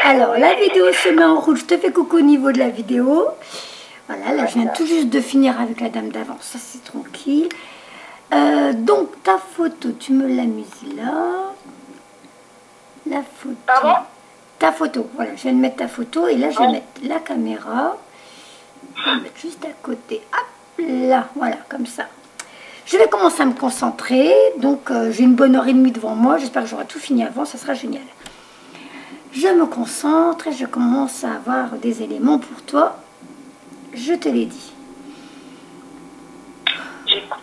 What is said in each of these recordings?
Alors, la vidéo se met en route. Je te fais coucou au niveau de la vidéo. Voilà, là, je viens tout juste de finir avec la dame d'avant. Ça, c'est tranquille. Donc, ta photo, tu me l'as mise là. La photo. Pardon? Ta photo. Voilà, je viens de mettre ta photo. Et là, je vais mettre la caméra. Je vais la mettre juste à côté. Hop, là. Voilà, comme ça. Je vais commencer à me concentrer. Donc, j'ai une bonne heure et demie devant moi. J'espère que j'aurai tout fini avant. Ça sera génial. Je me concentre et je commence à avoir des éléments pour toi. Je te l'ai dit. J'écoute.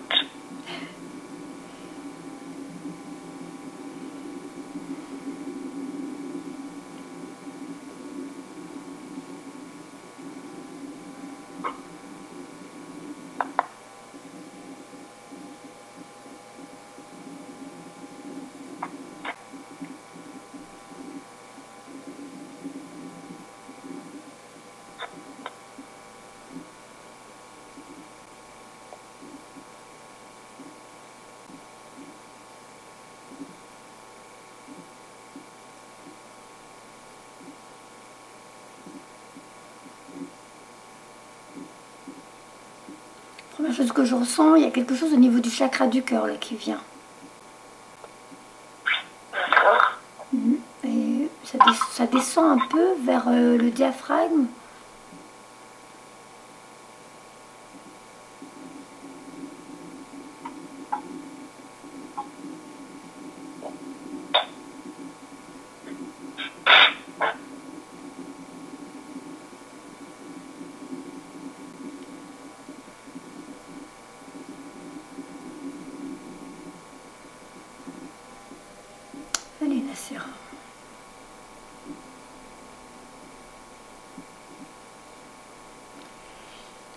Première chose que je ressens, il y a quelque chose au niveau du chakra du cœur là qui vient. D'accord. Et ça descend un peu vers le diaphragme. Allez, la serre.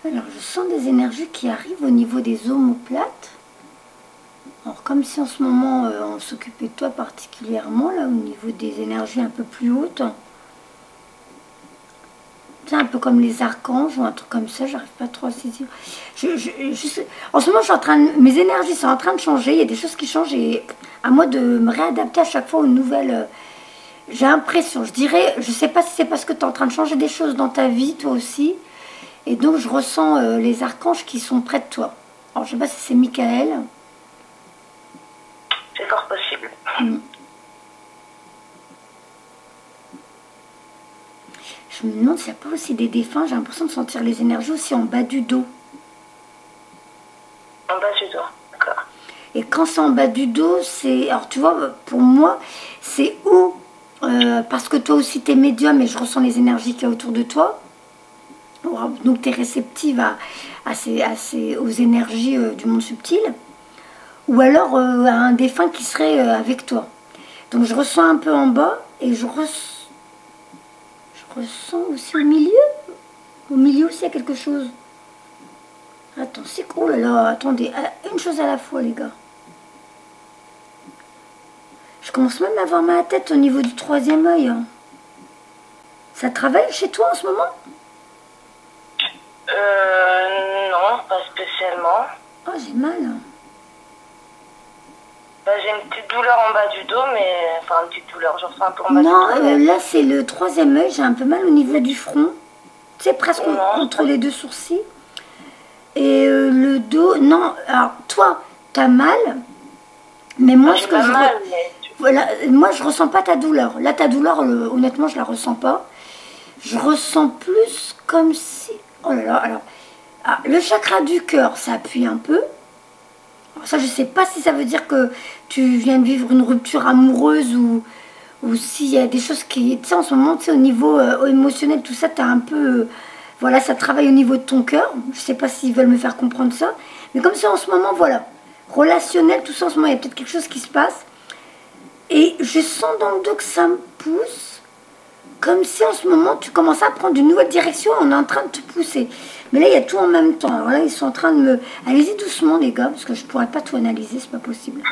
Alors, je sens des énergies qui arrivent au niveau des omoplates. Alors, comme si en ce moment, on s'occupait de toi particulièrement, là, au niveau des énergies un peu plus hautes. C'est un peu comme les archanges ou un truc comme ça, j'arrive pas trop à saisir. En ce moment, je suis en train mes énergies sont en train de changer, il y a des choses qui changent et à moi de me réadapter à chaque fois aux nouvelles. J'ai l'impression, je dirais, je sais pas si c'est parce que tu es en train de changer des choses dans ta vie, toi aussi. Et donc, je ressens les archanges qui sont près de toi. Alors, je sais pas si c'est Michael. C'est fort possible. Je me demande s'il n'y a pas aussi des défunts. J'ai l'impression de sentir les énergies aussi en bas du dos. En bas du doigt, d'accord. Et quand c'est en bas du dos, c'est... Alors, tu vois, pour moi, c'est où parce que toi aussi, tu es médium et je ressens les énergies qu'il y a autour de toi. Donc, tu es réceptive aux énergies du monde subtil. Ou alors à un défunt qui serait avec toi. Donc, je ressens un peu en bas et je ressens aussi au milieu. Au milieu aussi, il y a quelque chose. Attends, c'est quoi? Oh là là, attendez. Une chose à la fois, les gars. Je commence même à avoir ma tête au niveau du troisième œil. Hein. Ça travaille chez toi en ce moment? Non, pas spécialement. Oh, j'ai mal. Hein. Bah, j'ai une petite douleur en bas du dos, mais... Enfin, une petite douleur, je ressens un peu en bas Non, du dos. Mais... là, c'est le troisième œil. J'ai un peu mal au niveau du front. Tu sais, presque entre les deux sourcils. Et le dos... Non, alors, toi, t'as mal. Mais moi, ce que je... mal, mais... Voilà, moi, je ressens pas ta douleur. Là, ta douleur, honnêtement, je la ressens pas. Je ressens plus comme si... Oh là là, alors... le chakra du cœur, ça appuie un peu. Alors ça, je sais pas si ça veut dire que tu viens de vivre une rupture amoureuse ou s'il y a des choses qui... Tu sais, en ce moment, tu sais, au niveau émotionnel, tout ça, tu as un peu... voilà, ça travaille au niveau de ton cœur. Je sais pas s'ils veulent me faire comprendre ça. Mais comme ça, en ce moment, voilà. Relationnel, tout ça, en ce moment, il y a peut-être quelque chose qui se passe. Et je sens dans le dos que ça me pousse, comme si en ce moment tu commençais à prendre une nouvelle direction, on est en train de te pousser. Mais là, il y a tout en même temps. Alors là, ils sont en train de me... Allez-y doucement, les gars, parce que je ne pourrais pas tout analyser, c'est pas possible.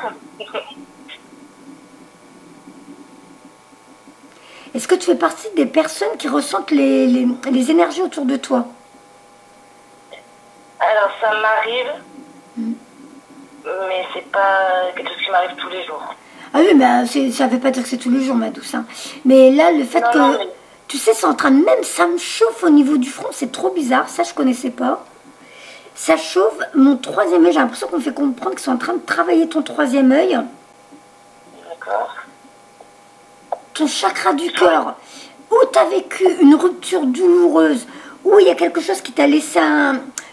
Est-ce que tu fais partie des personnes qui ressentent les énergies autour de toi? Alors, ça m'arrive, mais c'est pas quelque chose qui m'arrive tous les jours. Ah oui, mais ça ne veut pas dire que c'est tous les jours, ma douce. Hein. Mais là, le fait non, que... Non, mais... Tu sais, c'est en train de même, ça me chauffe au niveau du front, c'est trop bizarre, ça je connaissais pas. Ça chauffe mon troisième œil, j'ai l'impression qu'on me fait comprendre qu'ils sont en train de travailler ton troisième œil. D'accord. Ton chakra du cœur, où tu as vécu une rupture douloureuse, où il y a quelque chose qui t'a laissé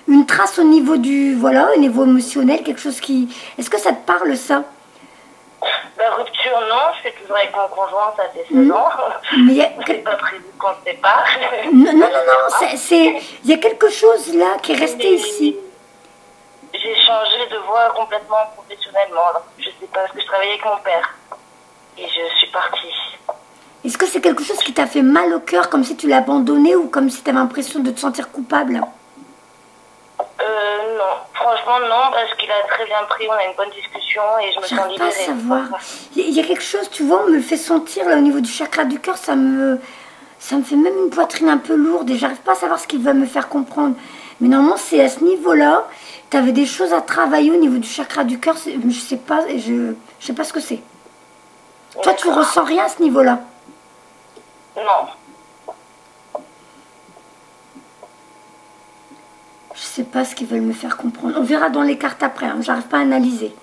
une trace au niveau du, voilà, au niveau émotionnel, quelque chose qui... Est-ce que ça te parle, ça? La rupture, non, je suis toujours avec mon conjoint, ça fait 16 ans. Mais C'est pas prévu qu'on se sépare. Non, non, non, il y a quelque chose là qui est resté ici. J'ai changé de voie complètement professionnellement. Alors, je sais pas, parce que je travaillais avec mon père. Et je suis partie. Est-ce que c'est quelque chose qui t'a fait mal au cœur, comme si tu l'as abandonné ou comme si tu avais l'impression de te sentir coupable? Non, franchement non, parce qu'il a très bien pris, on a une bonne discussion et je me sens J'arrive pas à libérée. savoir. Il y a quelque chose, tu vois, on me le fait sentir là au niveau du chakra du cœur, ça me fait même une poitrine un peu lourde et j'arrive pas à savoir ce qu'il va me faire comprendre. Mais normalement, c'est à ce niveau-là, tu avais des choses à travailler au niveau du chakra du cœur, je sais pas, je sais pas ce que c'est. Toi, tu ressens rien à ce niveau-là? Non. Je sais pas ce qu'ils veulent me faire comprendre. On verra dans les cartes après, hein. J'arrive pas à analyser.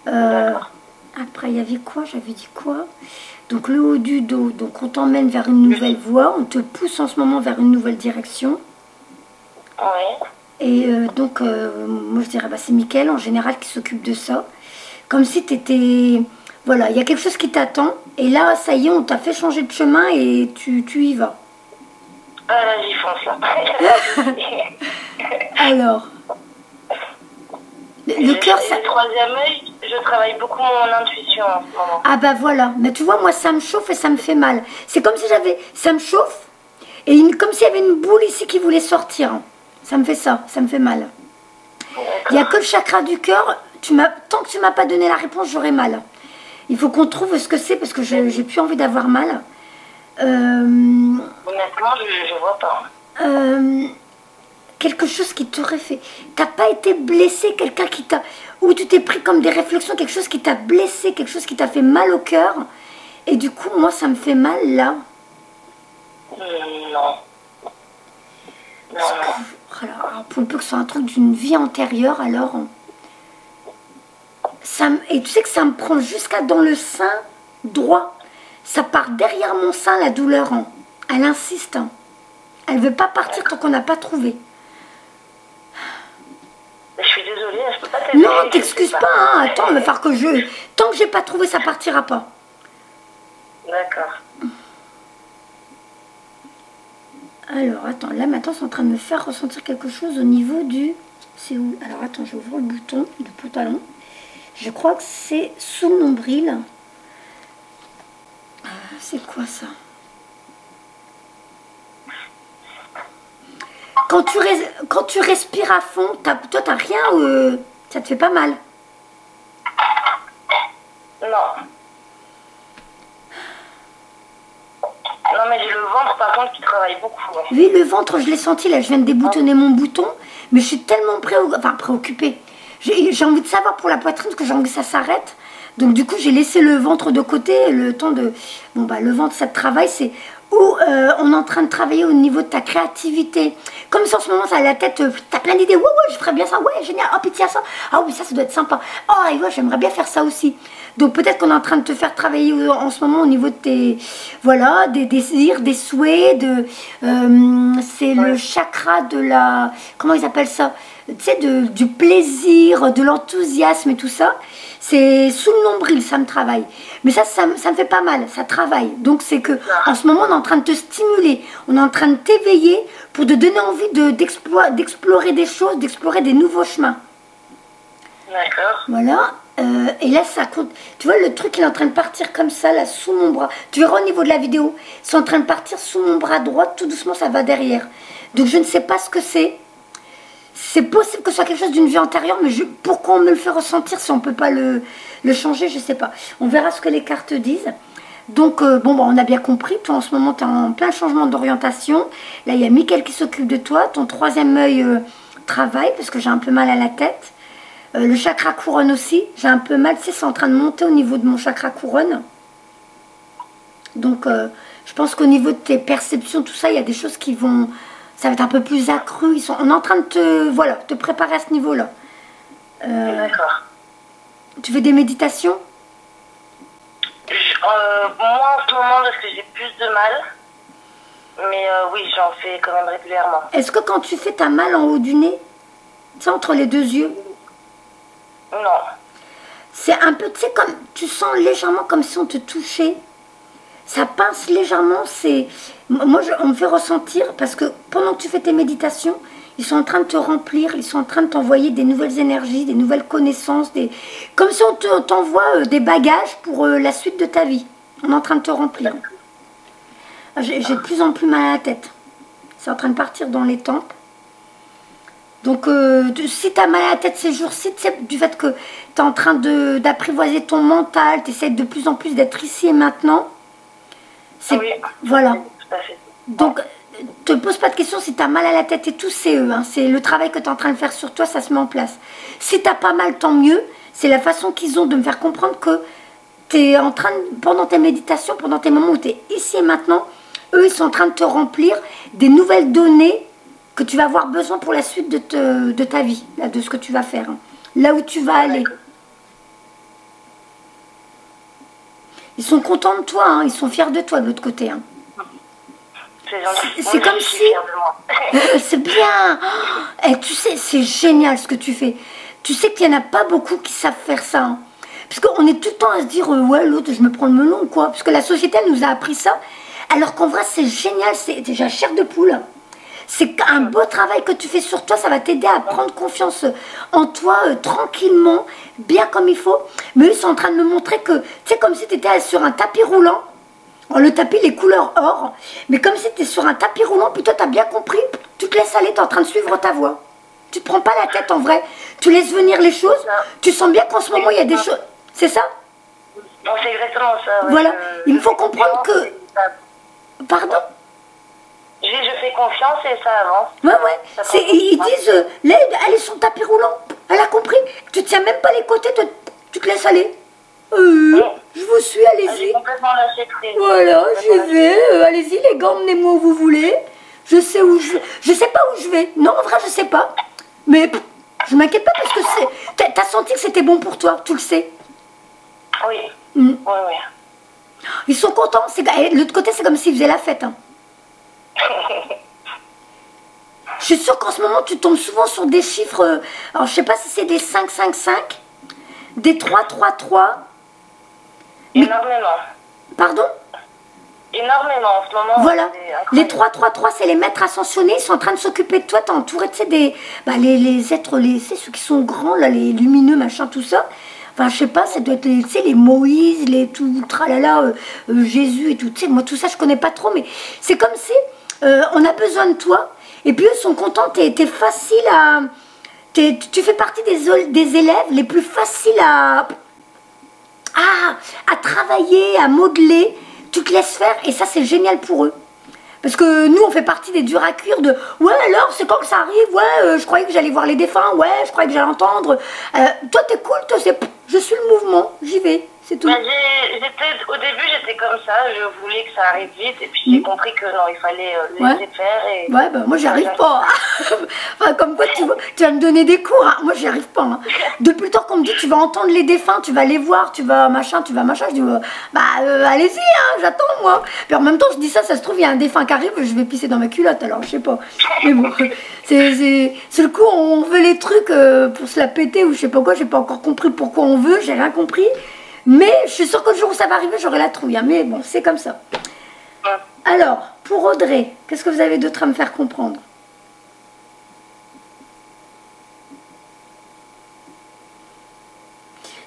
Après, il y avait quoi? J'avais dit quoi? Donc le haut du dos, donc on t'emmène vers une nouvelle voie, on te pousse en ce moment vers une nouvelle direction. Oui. Et donc, moi je dirais, bah, c'est Mickaël en général qui s'occupe de ça. Comme si tu étais... Voilà, il y a quelque chose qui t'attend. Et là, ça y est, on t'a fait changer de chemin et tu y vas. Ah là, j'y fonce là. Alors, le cœur, ça... Le troisième œil, je travaille beaucoup mon intuition en ce moment. Ah bah voilà, mais tu vois, moi ça me chauffe et ça me fait mal. C'est comme si j'avais... Ça me chauffe et comme s'il y avait une boule ici qui voulait sortir. Ça me fait ça, ça me fait mal. Il n'y a que le chakra du cœur. Tant que tu m'as pas donné la réponse, j'aurai mal. Il faut qu'on trouve ce que c'est parce que j'ai plus envie d'avoir mal. Honnêtement, je vois pas. Quelque chose qui t'aurait fait... T'as pas été blessé, quelqu'un qui t'a... Ou tu t'es pris comme des réflexions, quelque chose qui t'a blessé, quelque chose qui t'a fait mal au cœur. Et du coup, moi, ça me fait mal là. Non. Non. Alors, pour peu que ce soit un truc d'une vie antérieure, alors... Et tu sais que ça me prend jusqu'à dans le sein droit. Ça part derrière mon sein, la douleur. Elle insiste. Elle veut pas partir tant qu'on n'a pas trouvé. Je suis désolée, je peux pas t'aider. Non, t'excuses pas, hein. Attends, mais faire que tant que j'ai pas trouvé, ça partira pas. D'accord. Alors, attends, là maintenant, c'est en train de me faire ressentir quelque chose au niveau du... C'est où? Alors, attends, j'ouvre le bouton du pantalon. Je crois que c'est sous le nombril. C'est quoi ça? Quand tu respires à fond, toi, t'as rien, ça te fait pas mal? Non. Non, mais j'ai le ventre, par contre, qui travaille beaucoup. Hein. Oui, le ventre, je l'ai senti, là, je viens de déboutonner mon bouton, mais je suis tellement préoccupée. J'ai envie de savoir pour la poitrine, parce que j'ai envie que ça s'arrête. Donc, du coup, j'ai laissé le ventre de côté, le temps de... Bon, bah, le ventre, ça te travaille, c'est où on est en train de travailler au niveau de ta créativité. Comme ça, en ce moment, ça a la tête, t'as plein d'idées. Ouais, ouais, je ferais bien ça, ouais, génial. Oh, puis tiens, ça. Ah oui, ça doit être sympa. Oh, et ouais, j'aimerais bien faire ça aussi. Donc, peut-être qu'on est en train de te faire travailler en ce moment au niveau de tes... Voilà, des désirs, des souhaits, c'est le chakra de la... Comment ils appellent ça? Tu sais, du plaisir, de l'enthousiasme et tout ça. C'est sous le nombril, ça me travaille. Mais ça me fait pas mal, ça travaille. Donc c'est que en ce moment, on est en train de te stimuler, on est en train de t'éveiller pour te donner envie d'explorer des choses, d'explorer des nouveaux chemins. D'accord. Voilà. Et là, ça compte. Tu vois, le truc, il est en train de partir comme ça, là, sous mon bras. Tu verras au niveau de la vidéo, c'est en train de partir sous mon bras droit, tout doucement, ça va derrière. Donc je ne sais pas ce que c'est. C'est possible que ce soit quelque chose d'une vie antérieure, mais pourquoi on me le fait ressentir si on ne peut pas le changer, je ne sais pas. On verra ce que les cartes disent. Donc, bon, bah, on a bien compris. Toi, en ce moment, tu es en plein changement d'orientation. Là, il y a Mickaël qui s'occupe de toi. Ton troisième œil travaille, parce que j'ai un peu mal à la tête. Le chakra couronne aussi. J'ai un peu mal, tu sais, c'est en train de monter au niveau de mon chakra couronne. Donc, Je pense qu'au niveau de tes perceptions, tout ça, il y a des choses qui vont... Ça va être un peu plus accru. On est en train de voilà, te préparer à ce niveau-là. D'accord. Tu fais des méditations? Moi, en ce moment, parce que j'ai plus de mal. Mais oui, j'en fais quand même régulièrement. Est-ce que quand tu fais, t'as mal en haut du nez? C'est entre les deux yeux? Non. C'est un peu, tu sais, comme tu sens légèrement comme si on te touchait. Ça pince légèrement. Moi, on me fait ressentir, parce que pendant que tu fais tes méditations, ils sont en train de te remplir, ils sont en train de t'envoyer des nouvelles énergies, des nouvelles connaissances, comme si on t'envoie des bagages pour la suite de ta vie. On est en train de te remplir. J'ai de plus en plus mal à la tête. C'est en train de partir dans les tempes. Donc, si tu as mal à la tête ces jours-ci, du fait que tu es en train d'apprivoiser ton mental, tu essaies de plus en plus d'être ici et maintenant. Oui, voilà. Tout à fait. Donc, te pose pas de questions si tu as mal à la tête et tout, c'est eux. Hein. C'est le travail que tu es en train de faire sur toi, ça se met en place. Si tu pas mal, tant mieux. C'est la façon qu'ils ont de me faire comprendre que tu es en train, pendant tes méditations, pendant tes moments où tu es ici et maintenant, eux, ils sont en train de te remplir des nouvelles données que tu vas avoir besoin pour la suite de ta vie, là, de ce que tu vas faire, hein. Là où tu vas aller. Ils sont contents de toi, hein. Ils sont fiers de toi de l'autre côté. Hein. C'est comme si... c'est bien. Tu sais, c'est génial ce que tu fais. Tu sais qu'il n'y en a pas beaucoup qui savent faire ça. Hein. Parce qu'on est tout le temps à se dire, ouais, l'autre, je me prends le melon, quoi. Parce que la société, elle nous a appris ça. Alors qu'en vrai, c'est génial. C'est déjà chair de poule. C'est un beau travail que tu fais sur toi. Ça va t'aider à prendre confiance en toi tranquillement, bien comme il faut. Mais eux, ils sont en train de me montrer que, tu sais, comme si tu étais sur un tapis roulant. Le tapis, les couleurs or, mais comme si tu es sur un tapis roulant, puis toi, tu as bien compris, tu te laisses aller, tu es en train de suivre ta voie. Tu te prends pas la tête en vrai, tu laisses venir les choses, tu sens bien qu'en ce moment, il y a des choses... C'est ça? Non, c'est exactement ça. Ouais. Voilà, il faut comprendre que... Pardon? Je fais confiance et ça avance. Ouais. Ils disent, là, elle est sur le tapis roulant, elle a compris, tu tiens même pas les côtés, tu te laisses aller. Je vous suis, allez-y. J'ai complètement lâché prise. Voilà, j'y vais. Allez-y, les gars, emmenez-moi où vous voulez. Je sais où je vais. Je sais pas où je vais. Non, en vrai, je sais pas. Mais je m'inquiète pas parce que t'as senti que c'était bon pour toi, tu le sais. Oui. Oui. Ils sont contents. L'autre côté, c'est comme s'ils faisaient la fête. Hein. Je suis sûre qu'en ce moment, tu tombes souvent sur des chiffres. Alors, je sais pas si c'est des 5, 5, 5, des 3, 3, 3. Énormément. Pardon? Énormément en ce moment. Voilà. Les 3, 3, 3, c'est les maîtres ascensionnés. Ils sont en train de s'occuper de toi. T'es entouré, tu sais, les êtres, ceux qui sont grands, là, les lumineux, machin, tout ça. Enfin, je sais pas, ça doit être, tu sais, les Moïse, les tout, tralala, Jésus et tout. Tu sais, moi, tout ça, je connais pas trop, mais c'est comme si on a besoin de toi. Et puis, eux sont contents. T'es facile à... Tu fais partie des élèves les plus faciles à travailler, à modeler, tu te laisses faire et ça c'est génial pour eux. Parce que nous on fait partie des durs à cuire de ouais alors c'est quand que ça arrive, ouais je croyais que j'allais voir les défunts, ouais je croyais que j'allais entendre. Toi t'es cool, toi je suis le mouvement, j'y vais, c'est tout. Au début j'étais comme ça, je voulais que ça arrive vite et puis j'ai compris que non il fallait le laisser faire. Et... Ouais bah moi j'y arrive pas. Enfin, comme quoi tu vas me donner des cours, hein. Moi j'y arrive pas. Hein. Depuis le temps qu'on me dit tu vas entendre les défunts, tu vas les voir, tu vas machin, je dis allez-y, hein, j'attends moi. Puis en même temps je dis ça se trouve il y a un défunt qui arrive, je vais pisser dans ma culotte alors je sais pas. Mais bon, c'est le coup on veut les trucs pour se la péter ou je sais pas quoi, j'ai pas encore compris pourquoi on veut, j'ai rien compris. Mais je suis sûre que le jour où ça va arriver, j'aurai la trouille. Hein. Mais bon, c'est comme ça. Alors, pour Audrey, qu'est-ce que vous avez d'autre à me faire comprendre?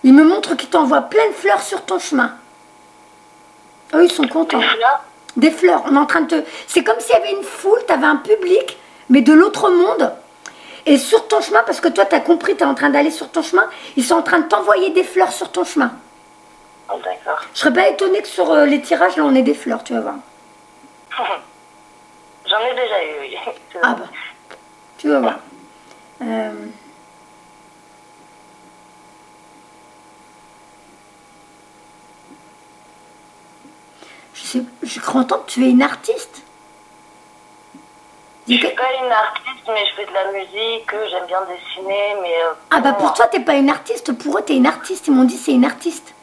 Il me montre qu'il t'envoie plein de fleurs sur ton chemin. Eux, ils sont contents. Des fleurs? Des fleurs. On est en train de te... C'est comme s'il y avait une foule, tu avais un public, mais de l'autre monde. Et sur ton chemin, parce que toi, tu as compris, tu es en train d'aller sur ton chemin, ils sont en train de t'envoyer des fleurs sur ton chemin. Oh, d'accord. Je serais pas étonnée que sur les tirages, là, on ait des fleurs, tu vas voir. J'en ai déjà eu, oui. Ah bah, tu vas voir. Je je crois entendre que tu es une artiste. Je suis pas une artiste, mais je fais de la musique, j'aime bien dessiner, mais... Ah bah pour toi, t'es pas une artiste, pour eux, t'es une artiste. Ils m'ont dit c'est une artiste.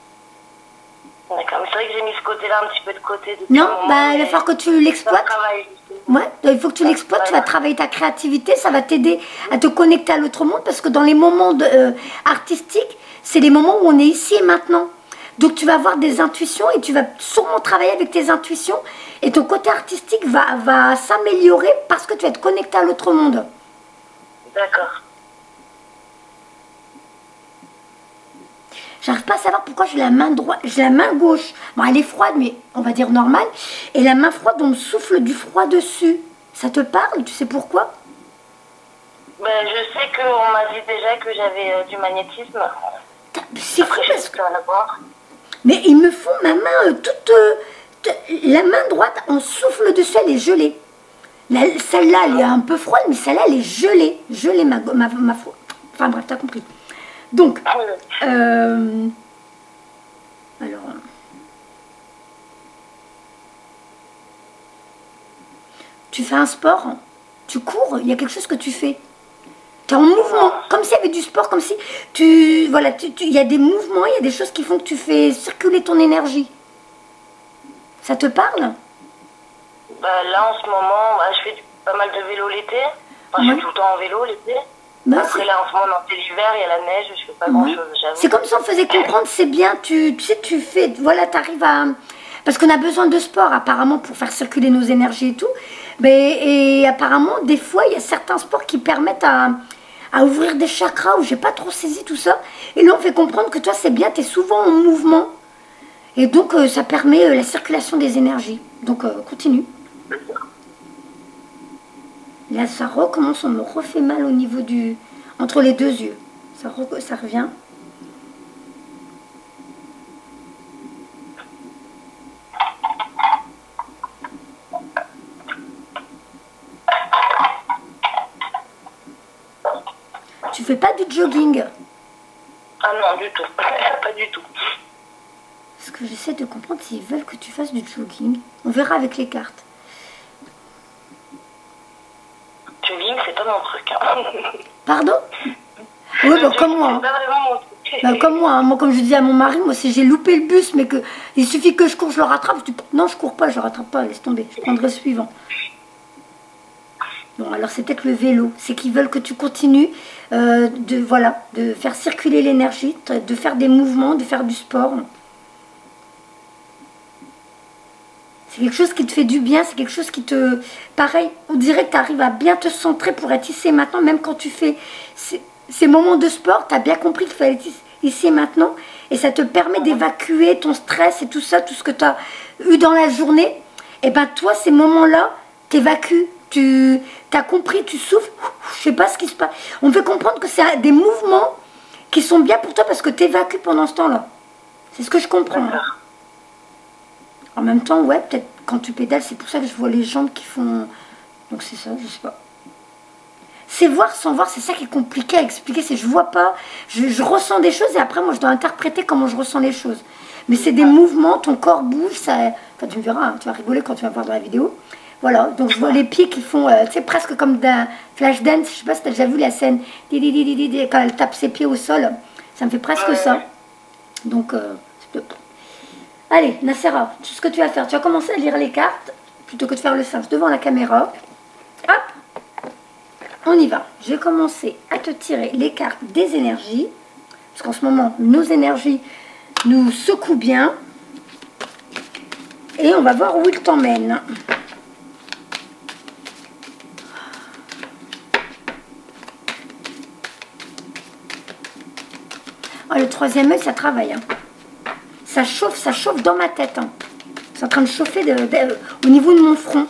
D'accord, mais c'est vrai que j'ai mis ce côté-là un petit peu de côté depuis Non, un moment, bah il va falloir que tu l'exploites. Ouais, il faut que tu l'exploites, tu vas travailler ta créativité, ça va t'aider à te connecter à l'autre monde parce que dans les moments artistiques, c'est les moments où on est ici et maintenant. Donc tu vas avoir des intuitions et tu vas sûrement travailler avec tes intuitions et ton côté artistique va s'améliorer parce que tu vas être connecté à l'autre monde. D'accord. J'arrive pas à savoir pourquoi j'ai la main droite, j'ai la main gauche. Bon, elle est froide, mais on va dire normale. Et la main froide, on me souffle du froid dessus. Ça te parle? Tu sais pourquoi? Ben, je sais qu'on m'a dit déjà que j'avais du magnétisme. C'est fou parce que... que... Mais ils me font ma main la main droite, on souffle dessus, elle est gelée. Celle-là, elle est un peu froide, mais celle-là, elle est gelée. Gelée, ma foi. Enfin bref, t'as compris. Donc, alors, tu fais un sport, tu cours, il y a quelque chose que tu fais. Tu es en mouvement, comme s'il y avait du sport, comme si voilà, il y a des mouvements, il y a des choses qui font que tu fais circuler ton énergie. Ça te parle? Bah, là, en ce moment, je fais pas mal de vélo l'été. Enfin, je suis tout le temps en vélo l'été. Bah, après, là, en ce moment, c'est l'hiver, il y a la neige, je fais pas grand-chose, j'avoue. C'est comme ça, on faisait comprendre, c'est bien, tu sais, tu fais, voilà, tu arrives à... Parce qu'on a besoin de sport, apparemment, pour faire circuler nos énergies et tout. Mais, et apparemment, des fois, il y a certains sports qui permettent à ouvrir des chakras, où j'ai pas trop saisi tout ça. Et là, on fait comprendre que toi, c'est bien, tu es souvent en mouvement. Et donc, ça permet la circulation des énergies. Donc, continue. Là, ça recommence, on me refait mal au niveau du... Entre les deux yeux. Ça revient. Tu fais pas du jogging? Ah non, du tout. Pas du tout. Ce que j'essaie de comprendre, s'ils veulent que tu fasses du jogging. On verra avec les cartes. Jogging, c'est pas mon truc. Hein. Pardon? Oui, bah, comme moi. C'est pas vraiment mon truc. Bah, comme moi, hein. Moi, comme je dis à mon mari, moi, si j'ai loupé le bus, mais que il suffit que je cours, je le rattrape. Je dis, non, je cours pas, je le rattrape pas, laisse tomber. Je prendrai le suivant. Bon, alors c'est peut-être le vélo. C'est qu'ils veulent que tu continues de faire circuler l'énergie, de faire des mouvements, de faire du sport. C'est quelque chose qui te fait du bien, c'est quelque chose qui te... Pareil, on dirait que tu arrives à bien te centrer pour être ici et maintenant, même quand tu fais ces moments de sport, tu as bien compris qu'il fallait être ici et maintenant, et ça te permet d'évacuer ton stress et tout ça, tout ce que tu as eu dans la journée. Et bien toi, ces moments-là, t'évacues, tu as compris, tu souffles, je sais pas ce qui se passe. On fait comprendre que c'est des mouvements qui sont bien pour toi parce que tu évacues pendant ce temps-là. C'est ce que je comprends. En même temps, ouais, peut-être quand tu pédales, c'est pour ça que je vois les jambes qui font... Donc c'est ça, je sais pas. C'est voir sans voir, c'est ça qui est compliqué à expliquer. C'est je vois pas, je ressens des choses et après moi je dois interpréter comment je ressens les choses. Mais c'est des mouvements, ton corps bouge, ça... Enfin tu me verras, hein, tu vas rigoler quand tu vas voir dans la vidéo. Voilà, donc je vois les pieds qui font, tu sais, presque comme d'un flash dance. Je sais pas si tu as déjà vu la scène, quand elle tape ses pieds au sol. Ça me fait presque ça. Donc, allez, Nacera, tout ce que tu vas faire, tu vas commencer à lire les cartes, plutôt que de faire le singe devant la caméra. Hop, on y va. Je vais commencer à te tirer les cartes des énergies, parce qu'en ce moment, nos énergies nous secouent bien. Et on va voir où il t'emmène. Oh, le troisième œil, ça travaille. Hein. Ça chauffe dans ma tête. Hein. C'est en train de chauffer au niveau de mon front.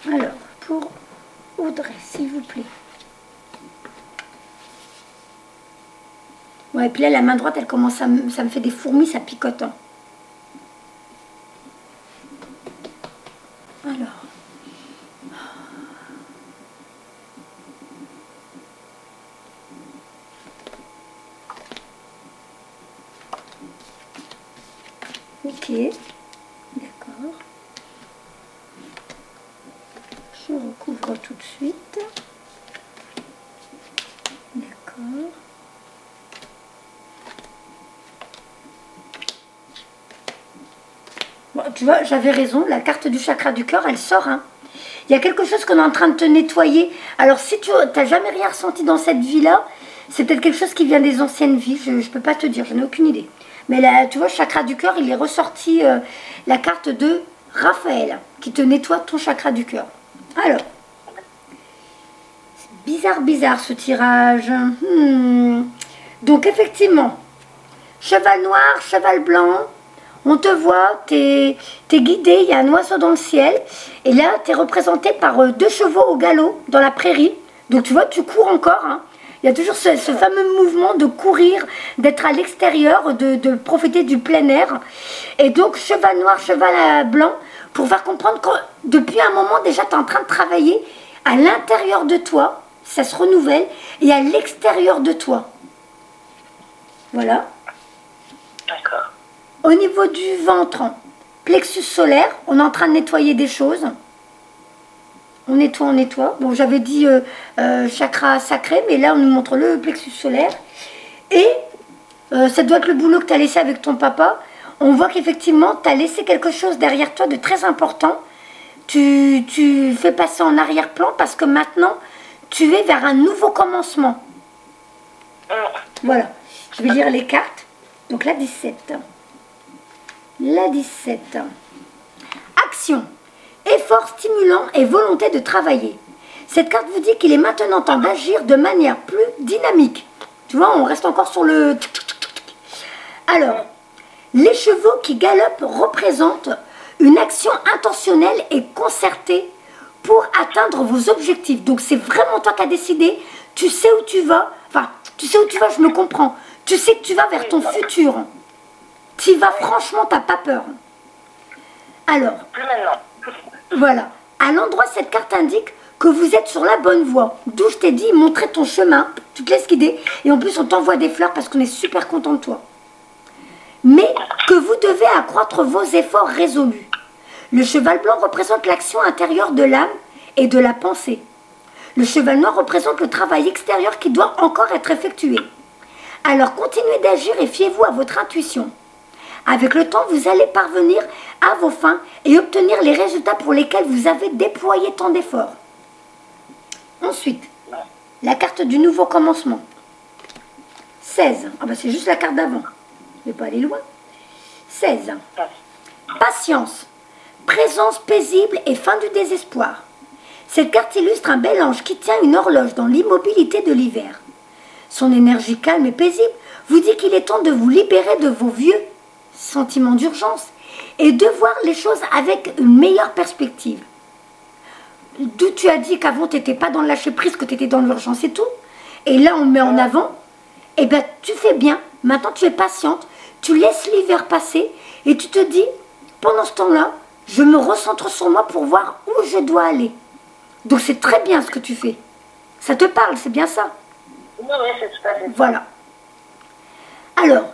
Alors, pour Audrey, s'il vous plaît. Ouais, et puis là, la main droite, elle commence ça me fait des fourmis, ça picote. Hein. Alors. Ok, d'accord. Je recouvre tout de suite. D'accord. Bon, tu vois, j'avais raison, la carte du chakra du cœur, elle sort. Hein. Il y a quelque chose qu'on est en train de te nettoyer. Alors, si tu n'as jamais rien ressenti dans cette vie-là, c'est peut-être quelque chose qui vient des anciennes vies. Je ne peux pas te dire, je n'ai aucune idée. Mais là, tu vois, le chakra du cœur, il est ressorti la carte de Raphaël, qui te nettoie ton chakra du cœur. Alors, c'est bizarre ce tirage. Donc, effectivement, cheval noir, cheval blanc. On te voit, t'es guidé, il y a un oiseau dans le ciel. Et là, tu es représenté par 2 chevaux au galop dans la prairie. Donc tu vois, tu cours encore. Hein. Il y a toujours ce fameux mouvement de courir, d'être à l'extérieur, de profiter du plein air. Et donc, cheval noir, cheval blanc, pour faire comprendre que depuis un moment, déjà, tu es en train de travailler à l'intérieur de toi. Ça se renouvelle. Et à l'extérieur de toi. Voilà. D'accord. Au niveau du ventre, plexus solaire, on est en train de nettoyer des choses. On nettoie. Bon, j'avais dit chakra sacré, mais là, on nous montre le plexus solaire. Et ça doit être le boulot que tu as laissé avec ton papa. On voit qu'effectivement, tu as laissé quelque chose derrière toi de très important. Tu fais passer en arrière-plan parce que maintenant, tu es vers un nouveau commencement. Voilà. Je vais lire les cartes. Donc, la 17. La 17. Action. Effort stimulant et volonté de travailler. Cette carte vous dit qu'il est maintenant temps d'agir de manière plus dynamique. Tu vois, on reste encore sur le... Alors, les chevaux qui galopent représentent une action intentionnelle et concertée pour atteindre vos objectifs. Donc, c'est vraiment toi qui as décidé. Tu sais où tu vas. Enfin, tu sais où tu vas, je me comprends. Tu sais que tu vas vers ton futur. Tu y vas, franchement, t'as pas peur. Alors, plus maintenant. Voilà. À l'endroit, cette carte indique que vous êtes sur la bonne voie. D'où je t'ai dit, montrer ton chemin. Tu te laisses guider. Et en plus, on t'envoie des fleurs parce qu'on est super content de toi. Mais que vous devez accroître vos efforts résolus. Le cheval blanc représente l'action intérieure de l'âme et de la pensée. Le cheval noir représente le travail extérieur qui doit encore être effectué. Alors, continuez d'agir et fiez-vous à votre intuition. Avec le temps, vous allez parvenir à vos fins et obtenir les résultats pour lesquels vous avez déployé tant d'efforts. Ensuite, la carte du nouveau commencement. 16. Ah bah c'est juste la carte d'avant. Je ne vais pas aller loin. 16. Patience. Présence paisible et fin du désespoir. Cette carte illustre un bel ange qui tient une horloge dans l'immobilité de l'hiver. Son énergie calme et paisible vous dit qu'il est temps de vous libérer de vos vieux sentiments d'urgence et de voir les choses avec une meilleure perspective. D'où tu as dit qu'avant tu n'étais pas dans le lâcher prise, que tu étais dans l'urgence et tout. Et là on met en avant, et bien tu fais bien, maintenant tu es patiente, tu laisses l'hiver passer et tu te dis, pendant ce temps-là, je me recentre sur moi pour voir où je dois aller. Donc c'est très bien ce que tu fais. Ça te parle, c'est bien ça? Oui, c'est tout à fait ça. Voilà. Alors,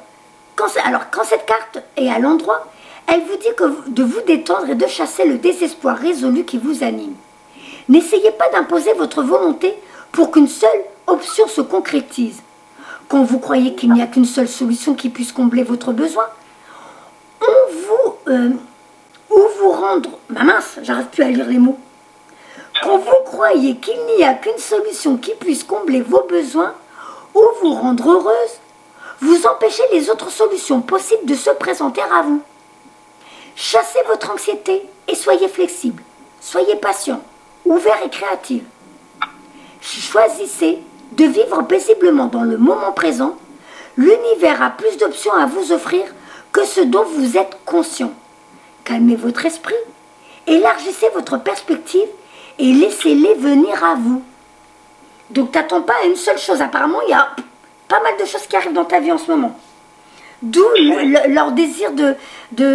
quand cette carte est à l'endroit, elle vous dit de vous détendre et de chasser le désespoir résolu qui vous anime. N'essayez pas d'imposer votre volonté pour qu'une seule option se concrétise. Quand vous croyez qu'il n'y a qu'une seule solution qui puisse combler votre besoin, ou vous rendre... Bah mince, j'arrive plus à lire les mots. Quand vous croyez qu'il n'y a qu'une solution qui puisse combler vos besoins ou vous rendre heureuse, vous empêchez les autres solutions possibles de se présenter à vous. Chassez votre anxiété et soyez flexible. Soyez patient, ouvert et créatif. Choisissez de vivre paisiblement dans le moment présent. L'univers a plus d'options à vous offrir que ce dont vous êtes conscient. Calmez votre esprit, élargissez votre perspective et laissez-les venir à vous. Donc t'attends pas à une seule chose. Apparemment, il y a pas mal de choses qui arrivent dans ta vie en ce moment. D'où leur désir de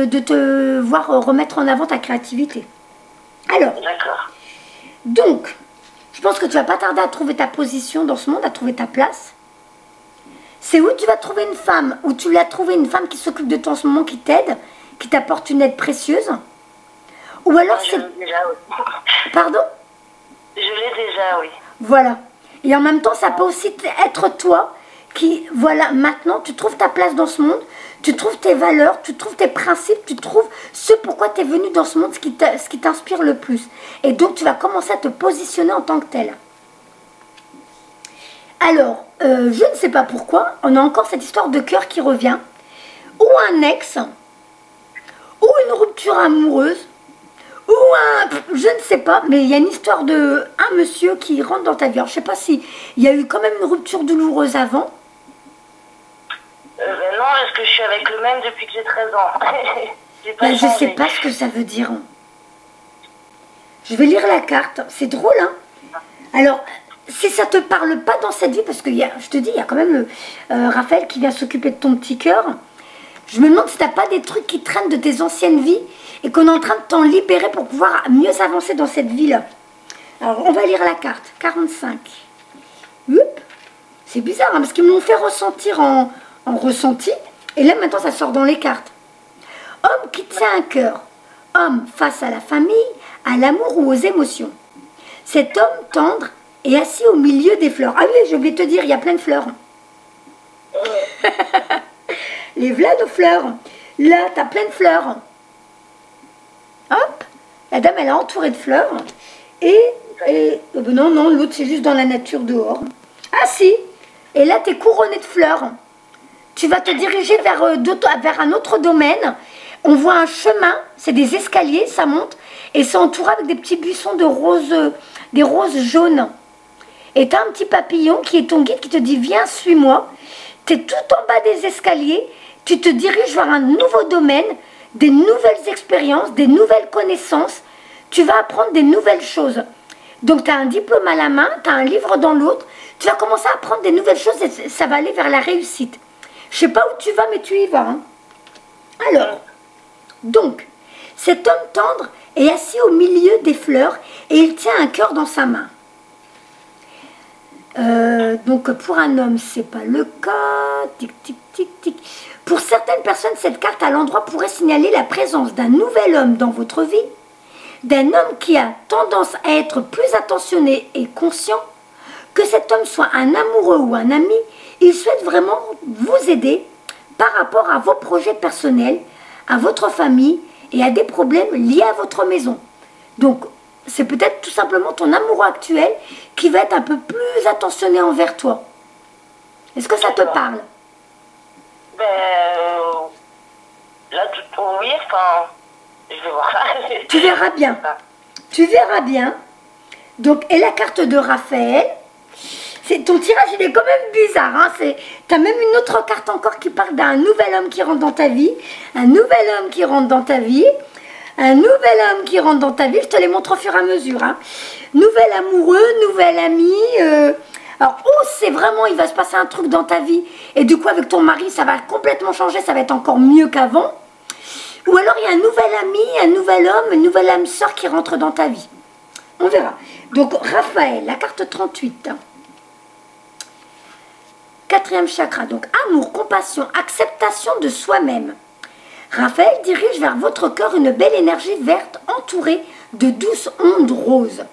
te voir remettre en avant ta créativité. Alors, donc, je pense que tu vas pas tarder à trouver ta position dans ce monde, à trouver ta place. C'est où tu vas trouver une femme, où tu l'as trouvé une femme qui s'occupe de toi en ce moment, qui t'aide, qui t'apporte une aide précieuse. Ou alors Je c'est... l'ai déjà, oui. Pardon? Je l'ai déjà, oui. Voilà. Et en même temps, ça peut aussi être toi qui, voilà, maintenant, tu trouves ta place dans ce monde, tu trouves tes valeurs, tu trouves tes principes, tu trouves ce pourquoi tu es venu dans ce monde, ce qui t'inspire le plus. Et donc, tu vas commencer à te positionner en tant que tel. Alors, je ne sais pas pourquoi, on a encore cette histoire de cœur qui revient, ou un ex, ou une rupture amoureuse, ou je ne sais pas, mais il y a une histoire de un monsieur qui rentre dans ta vie. Alors, je ne sais pas si il y a eu quand même une rupture douloureuse avant. Ben non, est-ce que je suis avec le même depuis que j'ai 13 ans? J'ai pas Ben, je ne sais changé. pas ce que ça veut dire. Je vais lire la carte. C'est drôle, hein? Alors, si ça ne te parle pas dans cette vie, parce que je te dis, il y a quand même Raphaël qui vient s'occuper de ton petit cœur. Je me demande si tu n'as pas des trucs qui traînent de tes anciennes vies et qu'on est en train de t'en libérer pour pouvoir mieux avancer dans cette vie-là. Alors, on va lire la carte. 45. C'est bizarre, hein, parce qu'ils me l'ont fait ressentir en ressenti. Et là, maintenant, ça sort dans les cartes. Homme qui tient un cœur. Homme face à la famille, à l'amour ou aux émotions. Cet homme tendre est assis au milieu des fleurs. Ah oui, je voulais te dire, il y a plein de fleurs. Les vlas de fleurs. Là, tu as plein de fleurs. Hop, la dame, elle est entourée de fleurs. Non, non, l'autre, c'est juste dans la nature dehors. Ah si, et là, tu es couronné de fleurs. Tu vas te diriger vers un autre domaine. On voit un chemin, c'est des escaliers, ça monte. Et c'est entouré avec des petits buissons de roses, des roses jaunes. Et tu as un petit papillon qui est ton guide qui te dit, viens, suis-moi. Tu es tout en bas des escaliers. Tu te diriges vers un nouveau domaine, des nouvelles expériences, des nouvelles connaissances. Tu vas apprendre des nouvelles choses. Donc, tu as un diplôme à la main, tu as un livre dans l'autre. Tu vas commencer à apprendre des nouvelles choses et ça va aller vers la réussite. Je ne sais pas où tu vas, mais tu y vas. Hein. Alors, donc, cet homme tendre est assis au milieu des fleurs et il tient un cœur dans sa main. Donc, pour un homme, ce n'est pas le cas. Tic, tic, tic, tic. Pour certaines personnes, cette carte à l'endroit pourrait signaler la présence d'un nouvel homme dans votre vie, d'un homme qui a tendance à être plus attentionné et conscient. Que cet homme soit un amoureux ou un ami, il souhaite vraiment vous aider par rapport à vos projets personnels, à votre famille et à des problèmes liés à votre maison. Donc, c'est peut-être tout simplement ton amoureux actuel qui va être un peu plus attentionné envers toi. Est-ce que ça te parle? Ben, là, oui, enfin, je vais voir ça. Tu verras bien. Tu verras bien. Donc, et la carte de Raphaël, ton tirage, il est quand même bizarre. Hein, tu as même une autre carte encore qui parle d'un nouvel homme qui rentre dans ta vie. Un nouvel homme qui rentre dans ta vie. Un nouvel homme qui rentre dans ta vie. Je te les montre au fur et à mesure. Hein. Nouvel amoureux, nouvel ami. Alors, c'est vraiment, il va se passer un truc dans ta vie. Et du coup, avec ton mari, ça va complètement changer. Ça va être encore mieux qu'avant. Ou alors, il y a un nouvel ami, un nouvel homme, une nouvelle âme sœur qui rentre dans ta vie. On verra. Donc, Raphaël, la carte 38. Quatrième chakra. Donc, amour, compassion, acceptation de soi-même. Raphaël dirige vers votre cœur une belle énergie verte entourée de douces ondes roses.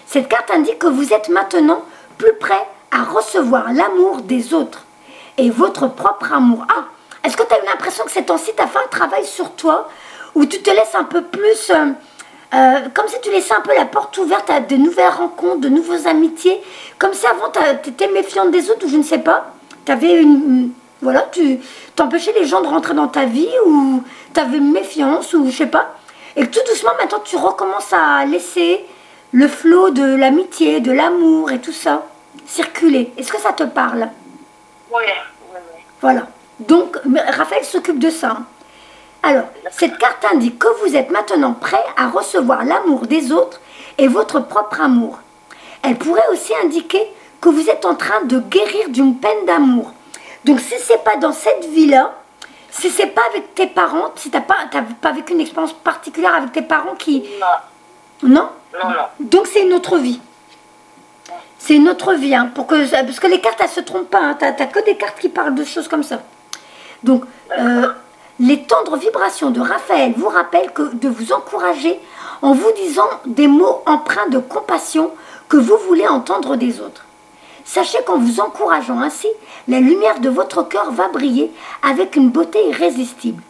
Cette carte indique que vous êtes maintenant plus prêt à recevoir l'amour des autres et votre propre amour. Ah, est-ce que tu as eu l'impression que ces temps-ci, tu as fait un travail sur toi où tu te laisses un peu plus, comme si tu laissais un peu la porte ouverte à de nouvelles rencontres, de nouvelles amitiés, comme si avant tu étais méfiante des autres ou je ne sais pas, tu avais voilà, tu t'empêchais les gens de rentrer dans ta vie ou tu avais une méfiance ou je sais pas. Et que tout doucement, maintenant, tu recommences à laisser le flot de l'amitié, de l'amour et tout ça circuler. Est-ce que ça te parle? Oui. Voilà. Donc, Raphaël s'occupe de ça. Alors, cette carte indique que vous êtes maintenant prêt à recevoir l'amour des autres et votre propre amour. Elle pourrait aussi indiquer que vous êtes en train de guérir d'une peine d'amour. Donc, si ce n'est pas dans cette vie-là, si ce n'est pas avec tes parents, si tu n'as pas vécu une expérience particulière avec tes parents qui... Non. Non. Donc, c'est une autre vie. C'est une autre vie, hein, parce que les cartes, elles ne se trompent pas. Hein, tu n'as que des cartes qui parlent de choses comme ça. Donc, les tendres vibrations de Raphaël vous rappellent de vous encourager en vous disant des mots empreints de compassion que vous voulez entendre des autres. Sachez qu'en vous encourageant ainsi, la lumière de votre cœur va briller avec une beauté irrésistible.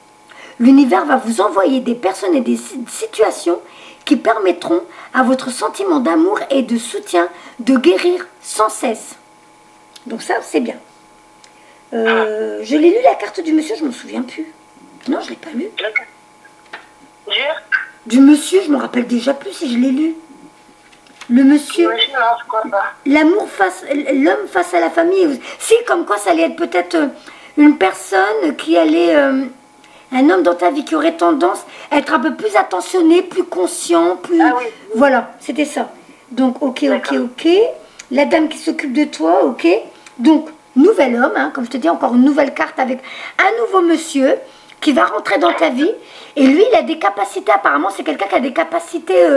L'univers va vous envoyer des personnes et des situations qui permettront à votre sentiment d'amour et de soutien de guérir sans cesse. Donc ça, c'est bien. Je l'ai lu la carte du monsieur, je ne me souviens plus. Non, je ne l'ai pas lu. Dur. Du monsieur, je me rappelle déjà plus si je l'ai lu. Le monsieur, Non, je crois pas. l'amour face, l'homme face à la famille. Si, comme quoi ça allait être peut-être une personne qui allait, un homme dans ta vie qui aurait tendance à être un peu plus attentionné, plus conscient, plus... Ah oui. Voilà, c'était ça. Donc, ok. La dame qui s'occupe de toi, ok. Donc, nouvel homme, hein, comme je te dis, encore une nouvelle carte avec un nouveau monsieur qui va rentrer dans ta vie. Et lui, il a des capacités, apparemment, c'est quelqu'un qui a des capacités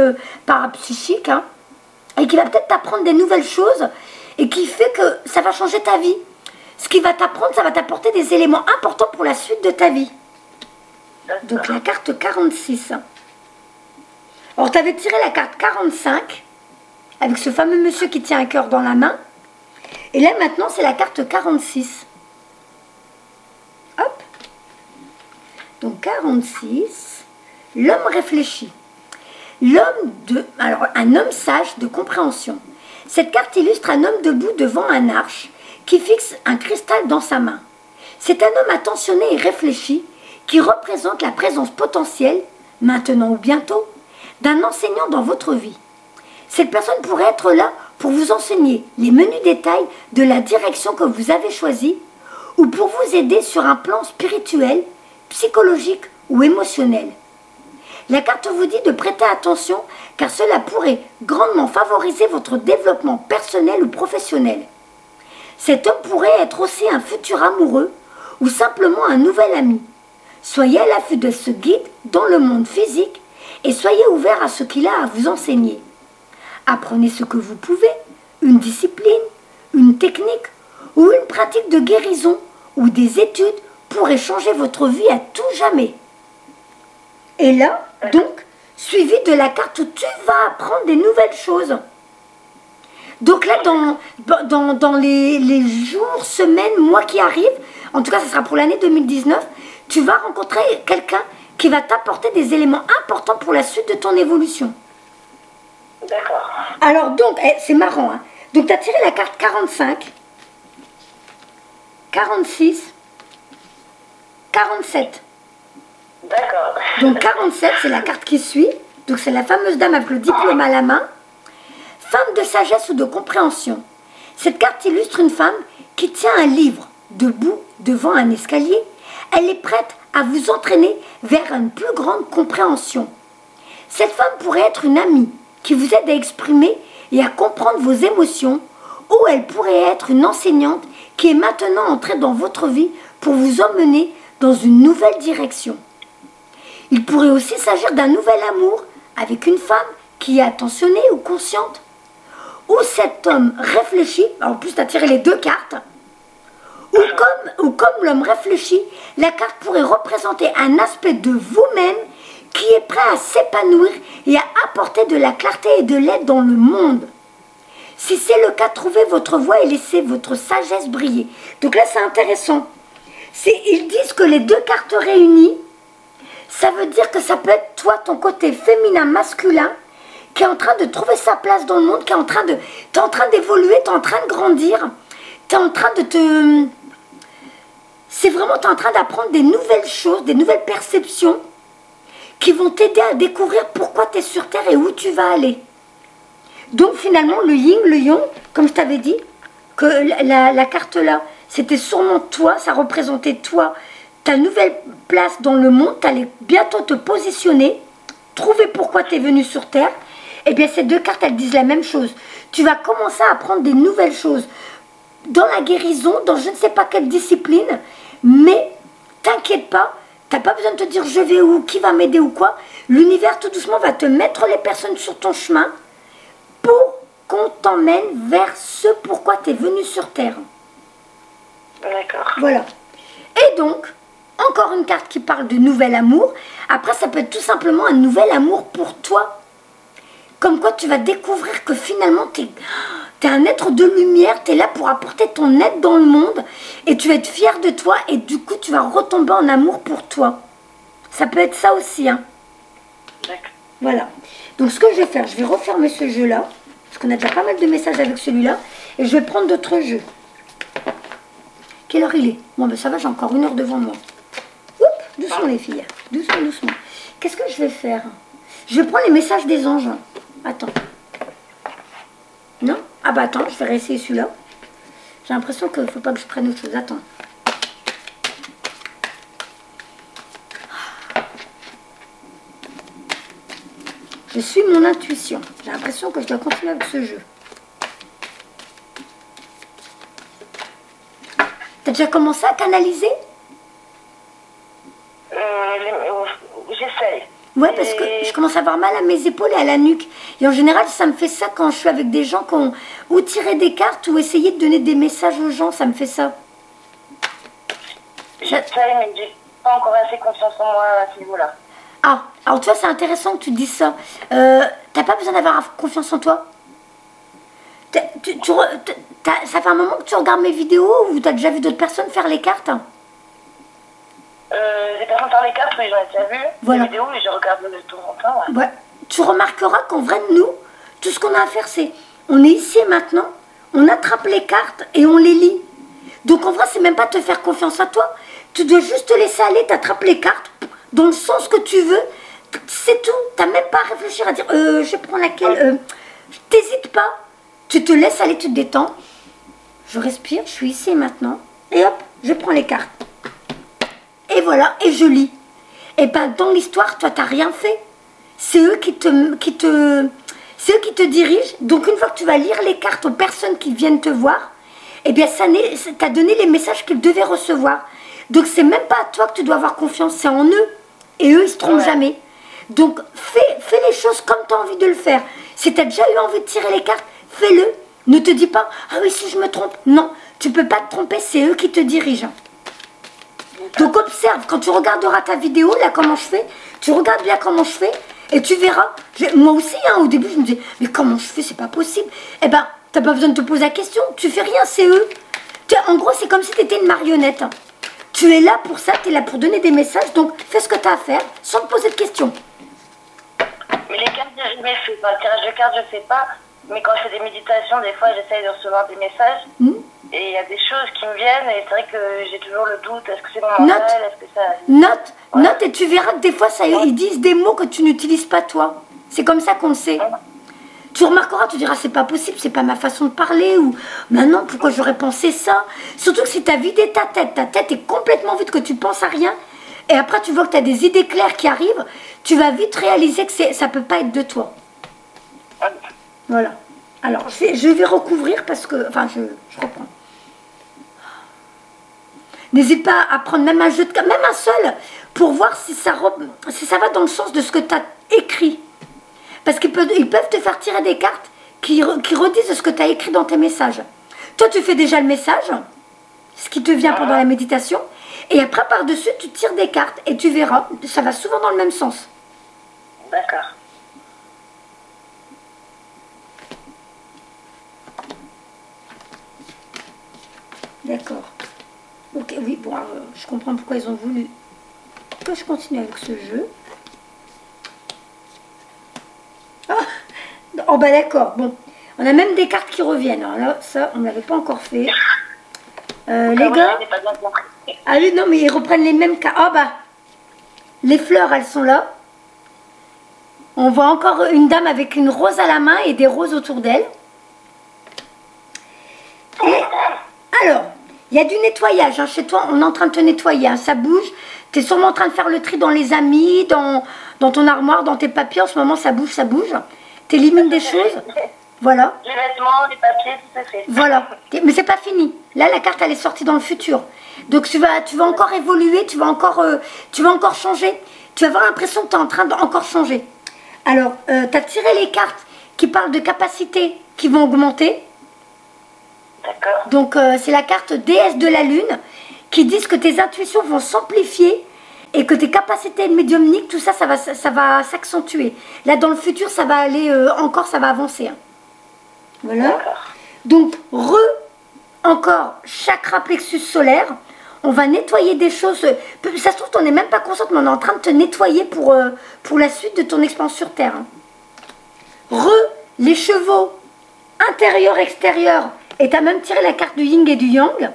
parapsychiques, hein, et qui va peut-être t'apprendre des nouvelles choses et qui fait que ça va changer ta vie. Ce qui va t'apprendre, ça va t'apporter des éléments importants pour la suite de ta vie. Donc la carte 46. Alors tu avais tiré la carte 45 avec ce fameux monsieur qui tient un cœur dans la main. Et là maintenant c'est la carte 46. Hop. Donc 46. L'homme réfléchit. Alors un homme sage de compréhension. Cette carte illustre un homme debout devant un arche qui fixe un cristal dans sa main. C'est un homme attentionné et réfléchi qui représente la présence potentielle, maintenant ou bientôt, d'un enseignant dans votre vie. Cette personne pourrait être là pour vous enseigner les menus détails de la direction que vous avez choisie ou pour vous aider sur un plan spirituel, psychologique ou émotionnel. La carte vous dit de prêter attention car cela pourrait grandement favoriser votre développement personnel ou professionnel. Cet homme pourrait être aussi un futur amoureux ou simplement un nouvel ami. Soyez à l'affût de ce guide dans le monde physique et soyez ouvert à ce qu'il a à vous enseigner. Apprenez ce que vous pouvez, une discipline, une technique ou une pratique de guérison ou des études pourraient changer votre vie à tout jamais. Et là, donc, suivi de la carte où tu vas apprendre des nouvelles choses. Donc là, dans les jours, semaines, mois qui arrivent, en tout cas, ce sera pour l'année 2019, tu vas rencontrer quelqu'un qui va t'apporter des éléments importants pour la suite de ton évolution. D'accord. Alors donc, c'est marrant, hein. Donc tu as tiré la carte 45, 46, 47. D'accord. Donc 47, c'est la carte qui suit. Donc c'est la fameuse dame avec le diplôme à la main. Femme de sagesse ou de compréhension. Cette carte illustre une femme qui tient un livre debout devant un escalier. Elle est prête à vous entraîner vers une plus grande compréhension. Cette femme pourrait être une amie qui vous aide à exprimer et à comprendre vos émotions, ou elle pourrait être une enseignante qui est maintenant entrée dans votre vie pour vous emmener dans une nouvelle direction. Il pourrait aussi s'agir d'un nouvel amour avec une femme qui est attentionnée ou consciente. Ou cet homme réfléchit, en plus tu as tiré les deux cartes, ou comme l'homme réfléchit, la carte pourrait représenter un aspect de vous-même qui est prêt à s'épanouir et à apporter de la clarté et de l'aide dans le monde. Si c'est le cas, trouvez votre voie et laissez votre sagesse briller. Donc là, c'est intéressant. Ils disent que les deux cartes réunies, ça veut dire que ça peut être toi, ton côté féminin, masculin, qui est en train de trouver sa place dans le monde, qui est en train de... Tu es en train d'évoluer, tu es en train de grandir, tu es en train de te... C'est vraiment, tu es en train d'apprendre des nouvelles choses, des nouvelles perceptions qui vont t'aider à découvrir pourquoi tu es sur Terre et où tu vas aller. Donc finalement, le yin, le yang, comme je t'avais dit, que la carte là, c'était sûrement toi, ça représentait toi, ta nouvelle place dans le monde, tu allais bientôt te positionner, trouver pourquoi tu es venu sur Terre. Eh bien, ces deux cartes, elles disent la même chose. Tu vas commencer à apprendre des nouvelles choses dans la guérison, dans je ne sais pas quelle discipline, mais t'inquiète pas, t'as pas besoin de te dire je vais où, qui va m'aider ou quoi. L'univers tout doucement va te mettre les personnes sur ton chemin pour qu'on t'emmène vers ce pourquoi tu es venu sur Terre. D'accord. Voilà. Et donc, encore une carte qui parle de nouvel amour. Après, ça peut être tout simplement un nouvel amour pour toi. Comme quoi, tu vas découvrir que finalement, tu es un être de lumière, tu es là pour apporter ton aide dans le monde. Et tu vas être fier de toi et du coup, tu vas retomber en amour pour toi. Ça peut être ça aussi, hein. D'accord. Voilà. Donc, ce que je vais faire, je vais refermer ce jeu-là. Parce qu'on a déjà pas mal de messages avec celui-là. Et je vais prendre d'autres jeux. Quelle heure il est? Bon, ben ça va, j'ai encore 1 heure devant moi. Oups, doucement les filles. Doucement, doucement. Qu'est-ce que je vais faire? Je vais prendre les messages des anges. Attends. Non? Ah bah attends, je vais réessayer celui-là. J'ai l'impression qu'il ne faut pas que je prenne autre chose. Attends. Je suis mon intuition. J'ai l'impression que je dois continuer avec ce jeu. T'as déjà commencé à canaliser? J'essaye. Ouais, parce que je commence à avoir mal à mes épaules et à la nuque. Et en général, ça me fait ça quand je suis avec des gens qui ont ou tiré des cartes ou essayé de donner des messages aux gens. Ça me fait ça. J'essaye, mais j'ai pas encore assez confiance en moi à ce niveau-là. Ah, alors tu vois, c'est intéressant que tu dises ça. T'as pas besoin d'avoir confiance en toi? Ça fait un moment que tu regardes mes vidéos ou t'as déjà vu d'autres personnes faire les cartes? Des personnes faire les cartes, oui, j'en ai déjà vu. Voilà. Des vidéos, et je regarde de temps en temps. Ouais. Ouais. Tu remarqueras qu'en vrai, nous, tout ce qu'on a à faire, c'est on est ici et maintenant, on attrape les cartes et on les lit. Donc en vrai, c'est même pas te faire confiance à toi. Tu dois juste te laisser aller, t'attrapes les cartes dans le sens que tu veux. C'est tout. T'as même pas à réfléchir à dire je prends laquelle. T'hésites pas. Tu te laisses aller, tu te détends. Je respire, je suis ici et maintenant. Et hop, je prends les cartes. Et voilà, et je lis. Et ben dans l'histoire, toi, t'as rien fait. C'est eux qui te dirigent. Donc une fois que tu vas lire les cartes aux personnes qui viennent te voir, eh bien ça t'as donné les messages qu'ils devaient recevoir. Donc c'est même pas à toi que tu dois avoir confiance, c'est en eux. Et eux, ils se trompent jamais. Donc fais les choses comme tu as envie de le faire. Si tu as déjà eu envie de tirer les cartes, fais-le. Ne te dis pas, ah oui, si je me trompe. Non, tu peux pas te tromper, c'est eux qui te dirigent. Donc observe, quand tu regarderas ta vidéo, là comment je fais, tu regardes bien comment je fais, et tu verras. Moi aussi, hein, au début, je me disais, mais comment je fais, c'est pas possible. Eh ben, t'as pas besoin de te poser la question, tu fais rien, c'est eux. En gros, c'est comme si tu étais une marionnette. Tu es là pour ça, tu es là pour donner des messages, donc fais ce que tu as à faire, sans te poser de questions. Mais les cartes, je les fais pas. Le tirage de cartes, je fais pas. Mais quand je fais des méditations, des fois, j'essaye de recevoir des messages. Et il y a des choses qui me viennent et c'est vrai que j'ai toujours le doute. Est-ce que c'est mon mental? Est-ce que ça... Note et tu verras que des fois, ils disent des mots que tu n'utilises pas toi. C'est comme ça qu'on le sait. Tu remarqueras, tu diras, c'est pas possible, c'est pas ma façon de parler. Ou, maintenant, pourquoi j'aurais pensé ça? Surtout que si tu as vidé ta tête est complètement vide, que tu penses à rien. Et après, tu vois que tu as des idées claires qui arrivent. Tu vas vite réaliser que ça peut pas être de toi. Voilà. Alors, je vais recouvrir parce que... Enfin, je reprends. N'hésite pas à prendre même un jeu de cartes, même un seul, pour voir si ça va dans le sens de ce que tu as écrit. Parce qu'ils peuvent te faire tirer des cartes qui redisent ce que tu as écrit dans tes messages. Toi, tu fais déjà le message, ce qui te vient pendant la méditation, et après, par-dessus, tu tires des cartes, et tu verras, ça va souvent dans le même sens. D'accord. D'accord. Ok, oui, bon, je comprends pourquoi ils ont voulu que je continue avec ce jeu. Ah, oh bah d'accord, bon. On a même des cartes qui reviennent. Alors là, ça, on ne l'avait pas encore fait. Les gars... Ah oui, non, mais ils reprennent les mêmes cartes. Ah bah, les fleurs, elles sont là. On voit encore une dame avec une rose à la main et des roses autour d'elle. Et alors... Il y a du nettoyage, hein. Chez toi, on est en train de te nettoyer, hein. Ça bouge. Tu es sûrement en train de faire le tri dans les amis, dans ton armoire, dans tes papiers. En ce moment, ça bouge, ça bouge. Tu élimines des choses. Voilà. Les vêtements, les papiers, tout ça fait. Voilà. Mais c'est pas fini. Là, la carte, elle est sortie dans le futur. Donc, tu vas encore évoluer, tu vas encore changer. Tu vas avoir l'impression que tu es en train d'encore changer. Alors, tu as tiré les cartes qui parlent de capacités qui vont augmenter. D'accord. Donc, c'est la carte déesse de la lune qui disent que tes intuitions vont s'amplifier et que tes capacités médiumniques, tout ça, ça va s'accentuer. Là, dans le futur, ça va aller encore, ça va avancer. Hein. Voilà. Donc, encore, chakra plexus solaire. On va nettoyer des choses. Ça se trouve, tu n'en es même pas consciente, mais on est en train de te nettoyer pour la suite de ton expérience sur Terre. Hein. Les chevaux, intérieur, extérieur. Et tu as même tiré la carte du yin et du yang.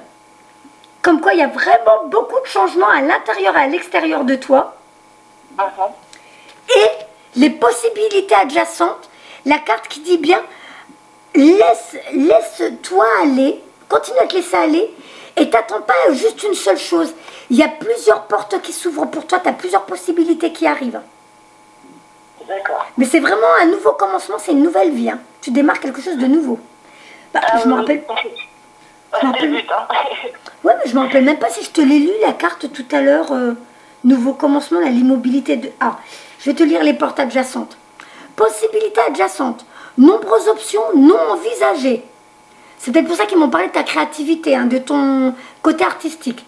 Comme quoi, il y a vraiment beaucoup de changements à l'intérieur et à l'extérieur de toi. Et les possibilités adjacentes. La carte qui dit bien, laisse-toi aller. Continue à te laisser aller. Et t'attends pas juste une seule chose. Il y a plusieurs portes qui s'ouvrent pour toi. Tu as plusieurs possibilités qui arrivent. D'accord. Mais c'est vraiment un nouveau commencement. C'est une nouvelle vie. Hein. Tu démarres quelque chose de nouveau. Bah, je me rappelle... C'est le but, hein. Ouais, mais je me rappelle même pas si je te l'ai lu, la carte tout à l'heure. Nouveau commencement, l'immobilité de... Ah, je vais te lire les portes adjacentes. Possibilités adjacentes. Nombreuses options non envisagées. C'est peut-être pour ça qu'ils m'ont parlé de ta créativité, hein, de ton côté artistique.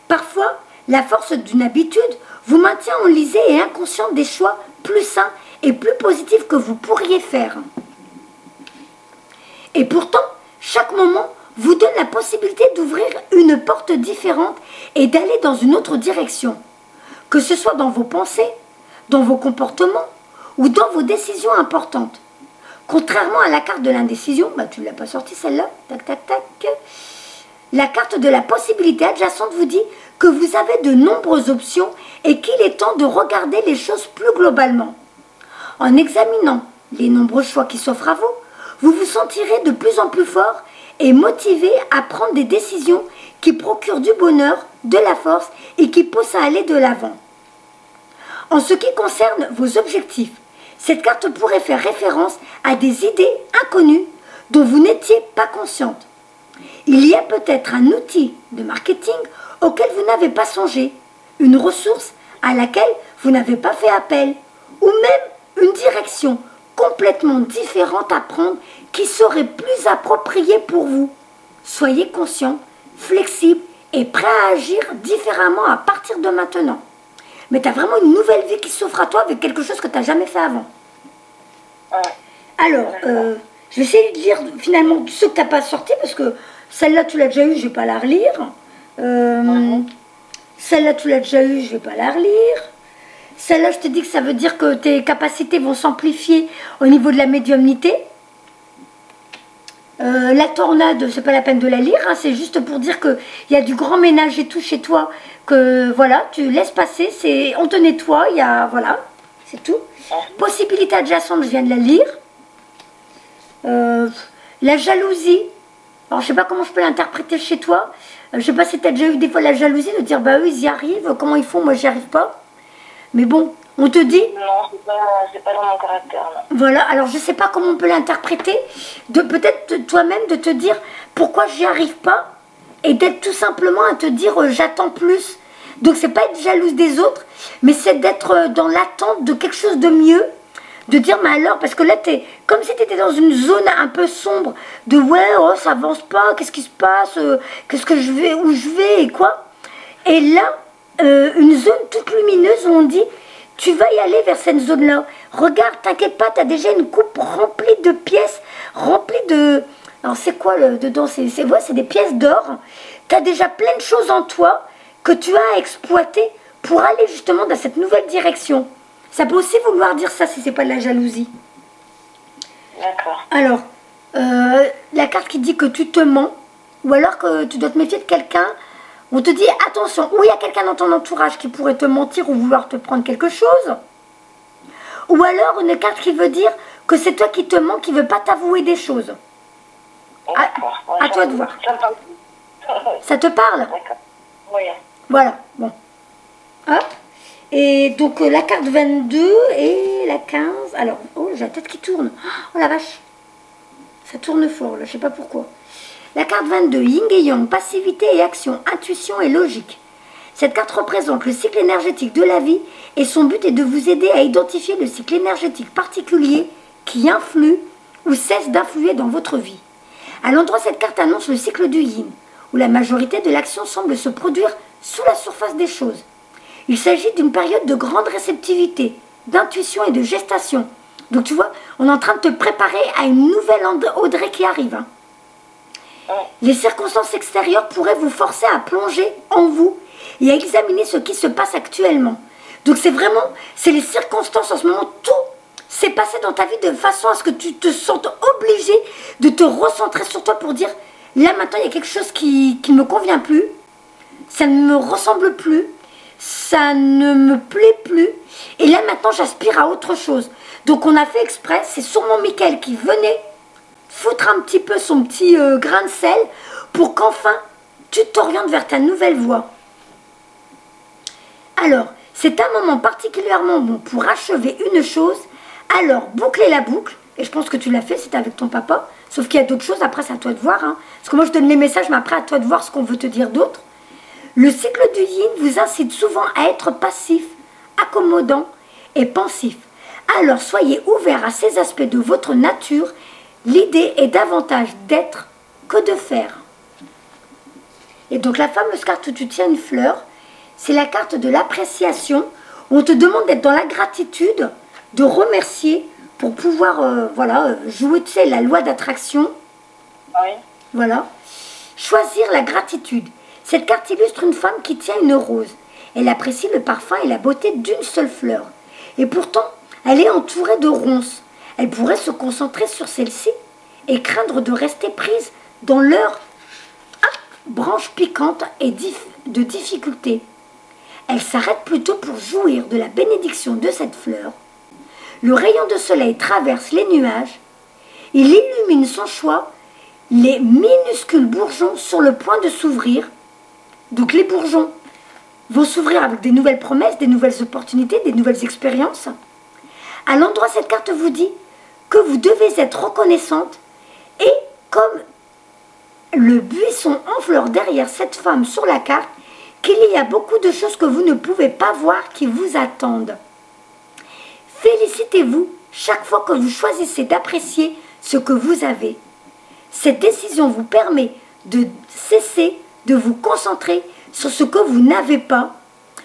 Parfois, la force d'une habitude vous maintient enlisé et inconscient des choix plus sains et plus positifs que vous pourriez faire. Et pourtant, chaque moment vous donne la possibilité d'ouvrir une porte différente et d'aller dans une autre direction. Que ce soit dans vos pensées, dans vos comportements ou dans vos décisions importantes. Contrairement à la carte de l'indécision, bah tu ne l'as pas sortie celle-là, tac tac tac. La carte de la possibilité adjacente vous dit que vous avez de nombreuses options et qu'il est temps de regarder les choses plus globalement. En examinant les nombreux choix qui s'offrent à vous, vous vous sentirez de plus en plus fort et motivé à prendre des décisions qui procurent du bonheur, de la force et qui poussent à aller de l'avant. En ce qui concerne vos objectifs, cette carte pourrait faire référence à des idées inconnues dont vous n'étiez pas consciente. Il y a peut-être un outil de marketing auquel vous n'avez pas songé, une ressource à laquelle vous n'avez pas fait appel, ou même une direction complètement différente à prendre qui serait plus appropriée pour vous. Soyez conscient, flexible et prêt à agir différemment à partir de maintenant. Mais tu as vraiment une nouvelle vie qui s'offre à toi avec quelque chose que tu n'as jamais fait avant. Alors, je vais essayer de lire finalement ceux que tu n'as pas sortis parce que celle-là tu l'as déjà eue, je ne vais pas la relire. Celle-là tu l'as déjà eue, je ne vais pas la relire. Celle-là je te dis que ça veut dire que tes capacités vont s'amplifier au niveau de la médiumnité. La tornade, c'est pas la peine de la lire, hein, c'est juste pour dire qu'il y a du grand ménage et tout chez toi, que voilà, tu laisses passer, on te nettoie, il y a, voilà, c'est tout. Possibilité adjacente, je viens de la lire. La jalousie, alors je sais pas comment je peux l'interpréter chez toi, je sais pas si tu as déjà eu des fois la jalousie de dire, bah eux ils y arrivent, comment ils font, moi j'y arrive pas. Mais bon, on te dit... Non, c'est pas dans mon caractère. Non. Voilà, alors je sais pas comment on peut l'interpréter, de peut-être toi-même de te dire pourquoi j'y arrive pas, et d'être tout simplement à te dire j'attends plus. Donc c'est pas être jalouse des autres, mais c'est d'être dans l'attente de quelque chose de mieux, de dire mais alors, parce que là t'es comme si tu étais dans une zone un peu sombre, de ouais, oh ça avance pas, qu'est-ce qui se passe, qu'est-ce que je vais, où je vais et quoi. Et là, une zone toute lumineuse où on dit tu vas y aller vers cette zone-là. Regarde, t'inquiète pas, tu as déjà une coupe remplie de pièces, remplie de... Alors c'est quoi dedans? C'est des pièces d'or. Tu as déjà plein de choses en toi que tu as à exploiter pour aller justement dans cette nouvelle direction. Ça peut aussi vouloir dire ça si c'est pas de la jalousie. D'accord. Alors, la carte qui dit que tu te mens, ou alors que tu dois te méfier de quelqu'un. On te dit attention, ou il y a quelqu'un dans ton entourage qui pourrait te mentir ou vouloir te prendre quelque chose. Ou alors une carte qui veut dire que c'est toi qui te mens, qui ne veut pas t'avouer des choses. À toi de voir. Ça te parle? D'accord. Oui. Voilà, bon. Hop. Et donc la carte 22 et la 15. Alors, oh, j'ai la tête qui tourne. Oh la vache. Ça tourne fort, là, je ne sais pas pourquoi. La carte 22, Yin et Yang, passivité et action, intuition et logique. Cette carte représente le cycle énergétique de la vie et son but est de vous aider à identifier le cycle énergétique particulier qui influe ou cesse d'influer dans votre vie. À l'endroit, cette carte annonce le cycle du Yin, où la majorité de l'action semble se produire sous la surface des choses. Il s'agit d'une période de grande réceptivité, d'intuition et de gestation. Donc tu vois, on est en train de te préparer à une nouvelle Audrey qui arrive. Hein. Les circonstances extérieures pourraient vous forcer à plonger en vous et à examiner ce qui se passe actuellement. Donc c'est vraiment, c'est les circonstances en ce moment, tout s'est passé dans ta vie de façon à ce que tu te sentes obligé de te recentrer sur toi pour dire, là maintenant il y a quelque chose qui ne me convient plus, ça ne me ressemble plus, ça ne me plaît plus, et là maintenant j'aspire à autre chose. Donc on a fait exprès, c'est sûrement Mickaël qui venait foutre un petit peu son petit grain de sel pour qu'enfin tu t'orientes vers ta nouvelle voie. Alors, c'est un moment particulièrement bon pour achever une chose, alors boucler la boucle, et je pense que tu l'as fait, c'était avec ton papa, sauf qu'il y a d'autres choses, après c'est à toi de voir, hein. Parce que moi je donne les messages, mais après à toi de voir ce qu'on veut te dire d'autre. Le cycle du yin vous incite souvent à être passif, accommodant et pensif. Alors soyez ouverts à ces aspects de votre nature. L'idée est davantage d'être que de faire. Et donc la fameuse carte où tu tiens une fleur, c'est la carte de l'appréciation. On te demande d'être dans la gratitude, de remercier pour pouvoir voilà, jouer, tu sais, la loi d'attraction. Oui. Voilà. Choisir la gratitude. Cette carte illustre une femme qui tient une rose. Elle apprécie le parfum et la beauté d'une seule fleur. Et pourtant, elle est entourée de ronces. Elle pourrait se concentrer sur celle-ci et craindre de rester prise dans leur branche piquante et de difficulté. Elle s'arrête plutôt pour jouir de la bénédiction de cette fleur. Le rayon de soleil traverse les nuages. Il illumine son choix, les minuscules bourgeons sur le point de s'ouvrir. Donc les bourgeons vont s'ouvrir avec des nouvelles promesses, des nouvelles opportunités, des nouvelles expériences. À l'endroit, cette carte vous dit que vous devez être reconnaissante et comme le buisson en fleurs derrière cette femme sur la carte, qu'il y a beaucoup de choses que vous ne pouvez pas voir qui vous attendent. Félicitez-vous chaque fois que vous choisissez d'apprécier ce que vous avez. Cette décision vous permet de cesser de vous concentrer sur ce que vous n'avez pas.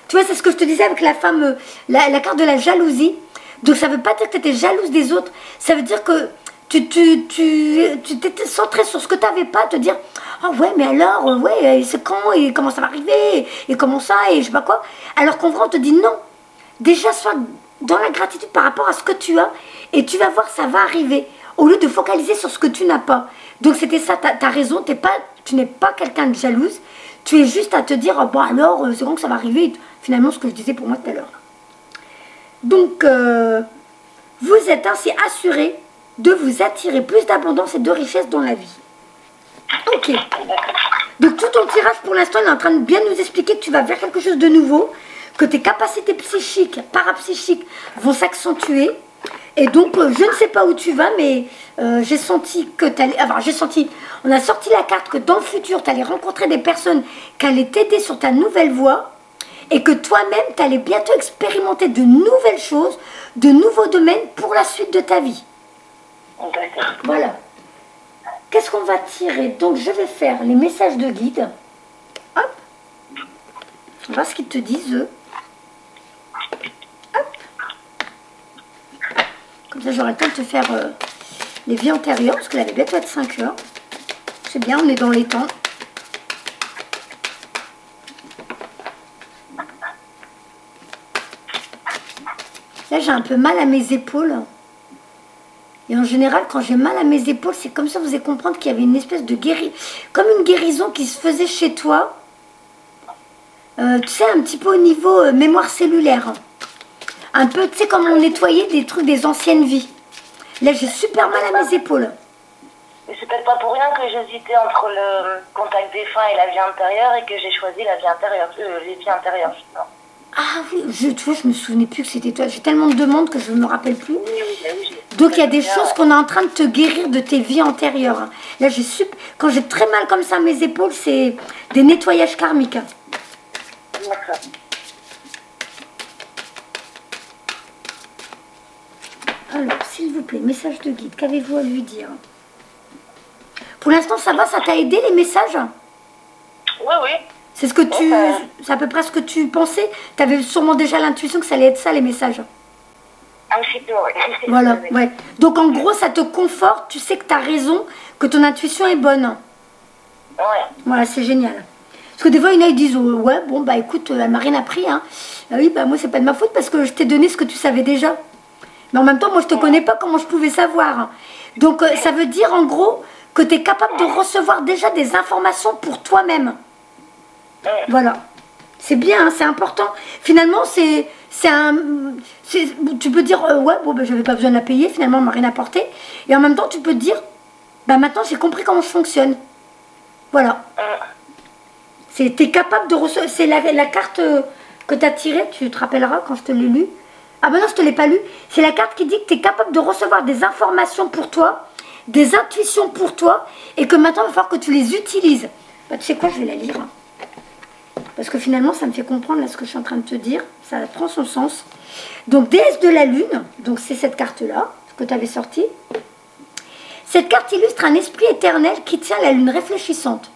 Tu vois, c'est ce que je te disais avec la femme, la carte de la jalousie. Donc ça ne veut pas dire que tu étais jalouse des autres. Ça veut dire que tu t'étais centré sur ce que tu n'avais pas, te dire « Ah ouais, mais alors, ouais, c'est quand et comment ça va arriver et comment ça et je sais pas quoi ». Alors qu'en vrai, on te dit non. Déjà, sois dans la gratitude par rapport à ce que tu as et tu vas voir, ça va arriver. Au lieu de focaliser sur ce que tu n'as pas. Donc c'était ça, tu as raison, tu n'es pas quelqu'un de jalouse. Tu es juste à te dire « Bon alors, c'est quand que ça va arriver ». Finalement, ce que je disais pour moi tout à l'heure. Donc, vous êtes ainsi assuré de vous attirer plus d'abondance et de richesse dans la vie. Ok. Donc tout ton tirage pour l'instant, il est en train de bien nous expliquer que tu vas vers quelque chose de nouveau, que tes capacités psychiques, parapsychiques vont s'accentuer. Et donc, je ne sais pas où tu vas, mais j'ai senti que tu allais... Enfin, j'ai senti... On a sorti la carte que dans le futur, tu allais rencontrer des personnes qui allaient t'aider sur ta nouvelle voie. Et que toi-même, tu allais bientôt expérimenter de nouvelles choses, de nouveaux domaines pour la suite de ta vie. Voilà. Qu'est-ce qu'on va tirer? Donc, je vais faire les messages de guide. Hop. On va voir ce qu'ils te disent, eux. Hop. Comme ça, j'aurai le temps de te faire les vies antérieures, parce que là, elle va bientôt être 5 heures. C'est bien, on est dans les temps. Là, j'ai un peu mal à mes épaules. Et en général, quand j'ai mal à mes épaules, c'est comme ça, vous allez comprendre qu'il y avait une espèce de guérison, comme une guérison qui se faisait chez toi. Tu sais, un petit peu au niveau mémoire cellulaire. Un peu, tu sais, comme on nettoyait des trucs des anciennes vies. Là, j'ai super mal à mes épaules. Et c'est peut-être pas pour rien que j'hésitais entre le contact défunt et la vie intérieure et que j'ai choisi la vie intérieure, les vies intérieures, justement. Ah oui, tu vois, je me souvenais plus que c'était toi. J'ai tellement de demandes que je ne me rappelle plus. Oui. Donc il y a des choses qu'on est en train de te guérir de tes vies antérieures. Là, quand j'ai très mal comme ça à mes épaules, c'est des nettoyages karmiques. D'accord. Alors, s'il vous plaît, message de guide, qu'avez-vous à lui dire? Pour l'instant, ça va, ça t'a aidé les messages? Oui, oui. C'est ce que tu... C'est à peu près ce que tu pensais. Tu avais sûrement déjà l'intuition que ça allait être ça, les messages. Un petit peu, oui. Voilà, ouais. Donc en gros, ça te conforte, tu sais que tu as raison, que ton intuition est bonne. Ouais. Voilà, c'est génial. Parce que des fois, il y en a, ils disent, ouais, bon, bah écoute, elle m'a rien appris, hein. Ah oui, bah moi, c'est pas de ma faute parce que je t'ai donné ce que tu savais déjà. Mais en même temps, moi, je te connais pas, comment je pouvais savoir. Donc, ça veut dire, en gros, que tu es capable de recevoir déjà des informations pour toi-même. Voilà. C'est bien, hein, c'est important. Finalement, tu peux dire, ouais, bon, ben, j'avais pas besoin de la payer, finalement, elle m'a rien apporté. Et en même temps, tu peux te dire, bah maintenant, j'ai compris comment je fonctionne. Voilà. Tu es capable de recevoir. C'est la carte que tu as tirée, tu te rappelleras quand je te l'ai lue. Ah ben non, je te l'ai pas lue. C'est la carte qui dit que tu es capable de recevoir des informations pour toi, des intuitions pour toi, et que maintenant, il va falloir que tu les utilises. Bah, tu sais quoi, je vais la lire. Parce que finalement, ça me fait comprendre là, ce que je suis en train de te dire. Ça prend son sens. Donc, déesse de la lune, donc c'est cette carte-là, que tu avais sortie. Cette carte illustre un esprit éternel qui tient la lune réfléchissante.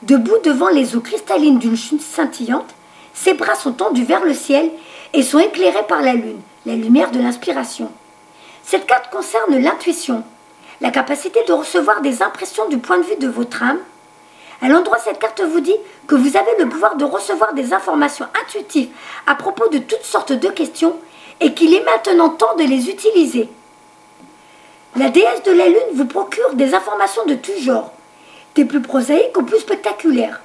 Debout devant les eaux cristallines d'une chute scintillante, ses bras sont tendus vers le ciel et sont éclairés par la lune, la lumière de l'inspiration. Cette carte concerne l'intuition, la capacité de recevoir des impressions du point de vue de votre âme. À l'endroit, cette carte vous dit que vous avez le pouvoir de recevoir des informations intuitives à propos de toutes sortes de questions et qu'il est maintenant temps de les utiliser. La déesse de la lune vous procure des informations de tout genre, des plus prosaïques aux plus spectaculaires.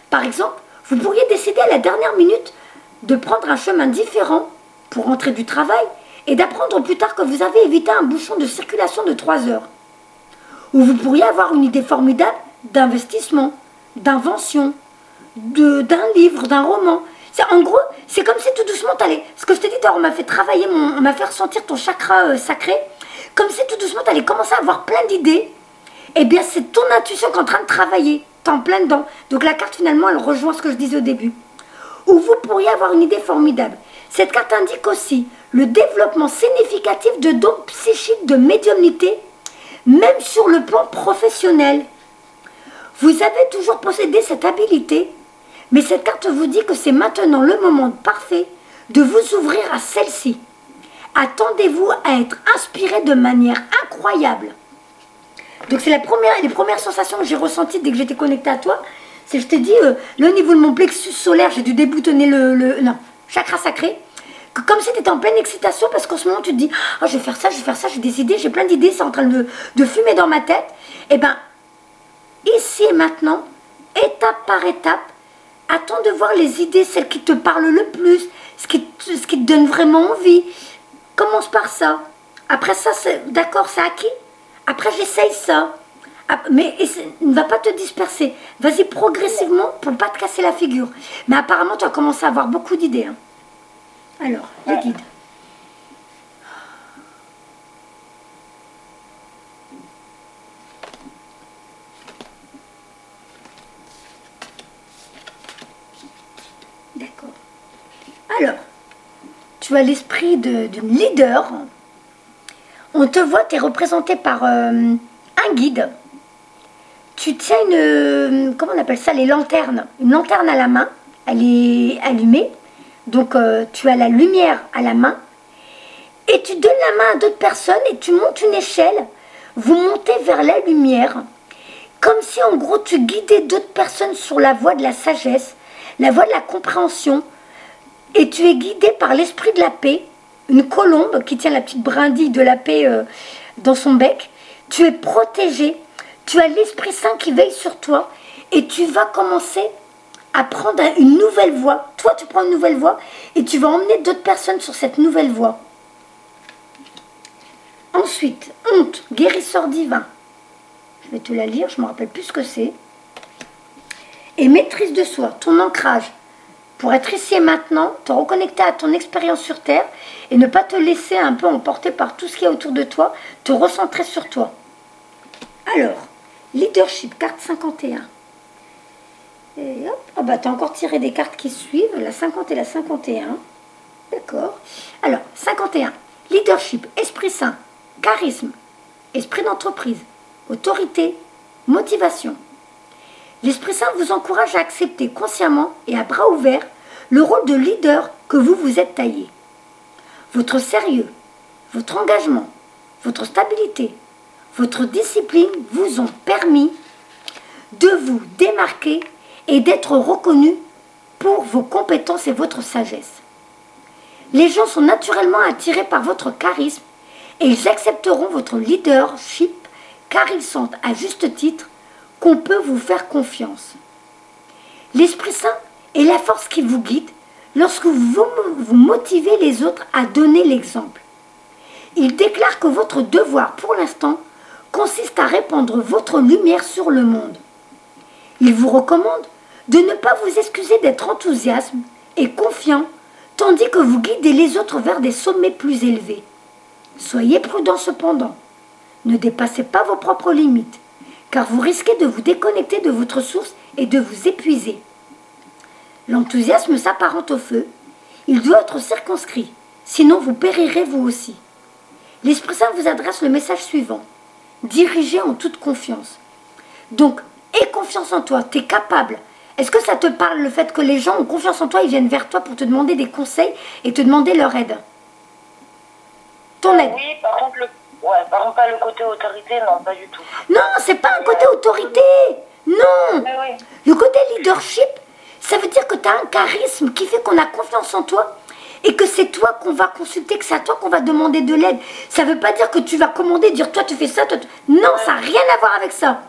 Par exemple, vous pourriez décider à la dernière minute de prendre un chemin différent pour rentrer du travail et d'apprendre plus tard que vous avez évité un bouchon de circulation de 3 heures. Ou vous pourriez avoir une idée formidable d'investissement, d'invention, d'un livre, d'un roman. En gros, c'est comme si tout doucement t'allais... Ce que je t'ai dit, on m'a fait travailler, on m'a fait ressentir ton chakra sacré. Comme si tout doucement t'allais commencer à avoir plein d'idées. Eh bien, c'est ton intuition qui est en train de travailler. T'es en plein dedans. Donc la carte, finalement, elle rejoint ce que je disais au début. Ou vous pourriez avoir une idée formidable. Cette carte indique aussi le développement significatif de dons psychiques de médiumnité, même sur le plan professionnel. Vous avez toujours possédé cette habilité, mais cette carte vous dit que c'est maintenant le moment parfait de vous ouvrir à celle-ci. Attendez-vous à être inspiré de manière incroyable. Donc c'est les premières sensations que j'ai ressenties dès que j'étais connectée à toi. C'est je t'ai dit, le niveau de mon plexus solaire, j'ai dû déboutonner non, chakra sacré. Que comme si tu étais en pleine excitation, parce qu'en ce moment tu te dis, oh, je vais faire ça, j'ai des idées, j'ai plein d'idées, c'est en train de fumer dans ma tête. Eh bien, ici et maintenant, étape par étape, attends de voir les idées, celles qui te parlent le plus, ce qui te donne vraiment envie. Commence par ça. Après ça, d'accord, c'est acquis. Après, j'essaye ça. Mais ne va pas te disperser. Vas-y progressivement pour ne pas te casser la figure. Mais apparemment, tu as commencé à avoir beaucoup d'idées. Hein. Alors, les guides. D'accord. Alors, tu as l'esprit d'une leader. On te voit, tu es représenté par un guide. Tu tiens comment on appelle ça, les lanternes. Une lanterne à la main, elle est allumée. Donc tu as la lumière à la main. Et tu donnes la main à d'autres personnes et tu montes une échelle. Vous montez vers la lumière. Comme si en gros tu guidais d'autres personnes sur la voie de la sagesse, la voie de la compréhension. Et tu es guidé par l'esprit de la paix. Une colombe qui tient la petite brindille de la paix dans son bec. Tu es protégé. Tu as l'Esprit Saint qui veille sur toi et tu vas commencer à prendre une nouvelle voie. Toi, tu prends une nouvelle voie et tu vas emmener d'autres personnes sur cette nouvelle voie. Ensuite, honte, guérisseur divin. Je vais te la lire, je ne me rappelle plus ce que c'est. Et maîtrise de soi, ton ancrage. Pour être ici et maintenant, te reconnecter à ton expérience sur Terre et ne pas te laisser un peu emporter par tout ce qu'il y a autour de toi, te recentrer sur toi. Alors, leadership, carte 51. Et hop, oh bah, tu as encore tiré des cartes qui suivent, la 50 et la 51. D'accord. Alors, 51. Leadership, esprit saint, charisme, esprit d'entreprise, autorité, motivation. L'Esprit Saint vous encourage à accepter consciemment et à bras ouverts le rôle de leader que vous vous êtes taillé. Votre sérieux, votre engagement, votre stabilité, votre discipline vous ont permis de vous démarquer et d'être reconnu pour vos compétences et votre sagesse. Les gens sont naturellement attirés par votre charisme et ils accepteront votre leadership car ils sentent à juste titre qu'on peut vous faire confiance. L'Esprit Saint est la force qui vous guide lorsque vous motivez les autres à donner l'exemple. Il déclare que votre devoir pour l'instant consiste à répandre votre lumière sur le monde. Il vous recommande de ne pas vous excuser d'être enthousiaste et confiant tandis que vous guidez les autres vers des sommets plus élevés. Soyez prudent cependant. Ne dépassez pas vos propres limites, car vous risquez de vous déconnecter de votre source et de vous épuiser. L'enthousiasme s'apparente au feu. Il doit être circonscrit, sinon vous périrez vous aussi. L'Esprit Saint vous adresse le message suivant. Dirigez en toute confiance. Donc, aie confiance en toi, tu es capable. Est-ce que ça te parle, le fait que les gens ont confiance en toi, ils viennent vers toi pour te demander des conseils et te demander leur aide? Ton aide. Oui, par contre, par contre, pas le côté autorité, non, pas du tout. Non, c'est pas un côté autorité. Non. Oui. Le côté leadership, ça veut dire que tu as un charisme qui fait qu'on a confiance en toi et que c'est toi qu'on va consulter, que c'est à toi qu'on va demander de l'aide. Ça veut pas dire que tu vas commander, dire toi tu fais ça, toi tu... Non, ça n'a rien à voir avec ça.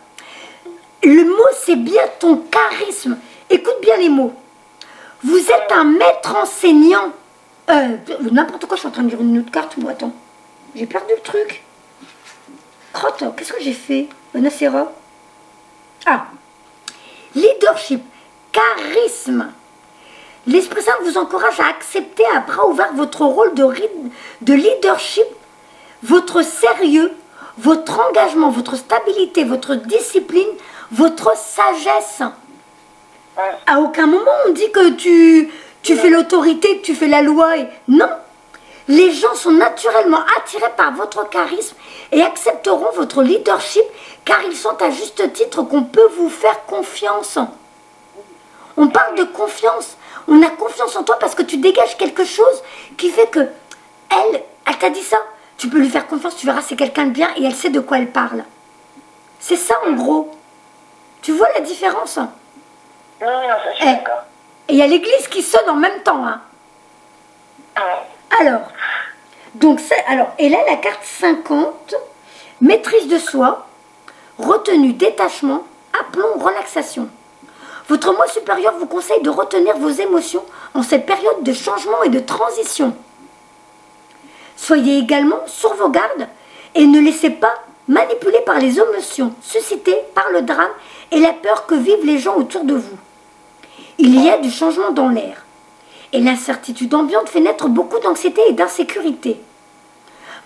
Le mot, c'est bien ton charisme. Écoute bien les mots. Vous êtes un maître enseignant. N'importe quoi, je suis en train de lire une autre carte. Bon, attends. J'ai perdu le truc. Crotte, qu'est-ce que j'ai fait? Nacera. Ah. Leadership. Charisme. L'Esprit Saint vous encourage à accepter à bras ouverts votre rôle de leadership, votre sérieux, votre engagement, votre stabilité, votre discipline, votre sagesse. À aucun moment on dit que tu fais l'autorité, que tu fais la loi. Non. Les gens sont naturellement attirés par votre charisme et accepteront votre leadership car ils sont à juste titre qu'on peut vous faire confiance. On parle de confiance. On a confiance en toi parce que tu dégages quelque chose qui fait que elle t'a dit ça. Tu peux lui faire confiance, tu verras, c'est quelqu'un de bien et elle sait de quoi elle parle. C'est ça en gros. Tu vois la différence? Oui, non, ça, je suis d'accord. Et il y a l'église qui sonne en même temps. Hein. Alors, et là la carte 50, maîtrise de soi, retenue, détachement, aplomb, relaxation. Votre moi supérieur vous conseille de retenir vos émotions en cette période de changement et de transition. Soyez également sur vos gardes et ne laissez pas manipuler par les émotions suscitées par le drame et la peur que vivent les gens autour de vous. Il y a du changement dans l'air et l'incertitude ambiante fait naître beaucoup d'anxiété et d'insécurité.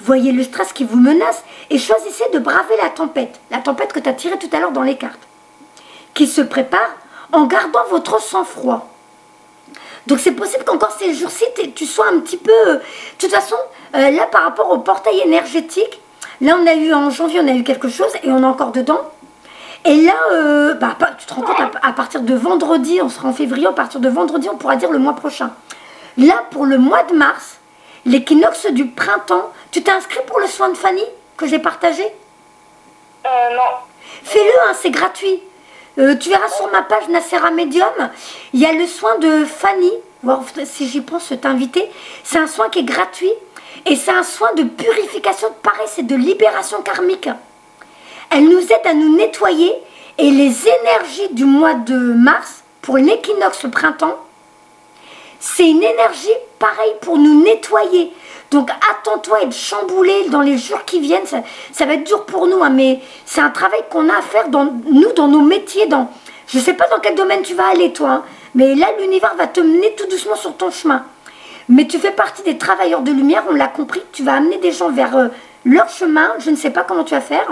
Voyez le stress qui vous menace et choisissez de braver la tempête que tu as tirée tout à l'heure dans les cartes, qui se prépare en gardant votre sang-froid. Donc c'est possible qu'encore ces jours-ci, tu sois un petit peu... De toute façon, là par rapport au portail énergétique, là on a eu en janvier, on a eu quelque chose et on est encore dedans. Et là, tu te rends compte, à partir de vendredi, on sera en février, à partir de vendredi, on pourra dire le mois prochain. Là, pour le mois de mars, l'équinoxe du printemps, tu t'es inscrit pour le soin de Fanny que j'ai partagé? Non. Fais-le, hein, c'est gratuit. Tu verras sur ma page Nacera Medium, il y a le soin de Fanny. Voir si j'y pense, t'inviter. C'est un soin qui est gratuit et c'est un soin de purification, pareil, c'est de libération karmique. Elle nous aide à nous nettoyer et les énergies du mois de mars, pour l'équinoxe, le printemps, c'est une énergie pareille pour nous nettoyer. Donc attends-toi à être chamboulé dans les jours qui viennent. Ça va être dur pour nous, hein, mais c'est un travail qu'on a à faire dans nos métiers. Je ne sais pas dans quel domaine tu vas aller, toi. Hein, mais là, l'univers va te mener tout doucement sur ton chemin. Mais tu fais partie des travailleurs de lumière, on l'a compris. Tu vas amener des gens vers leur chemin. Je ne sais pas comment tu vas faire.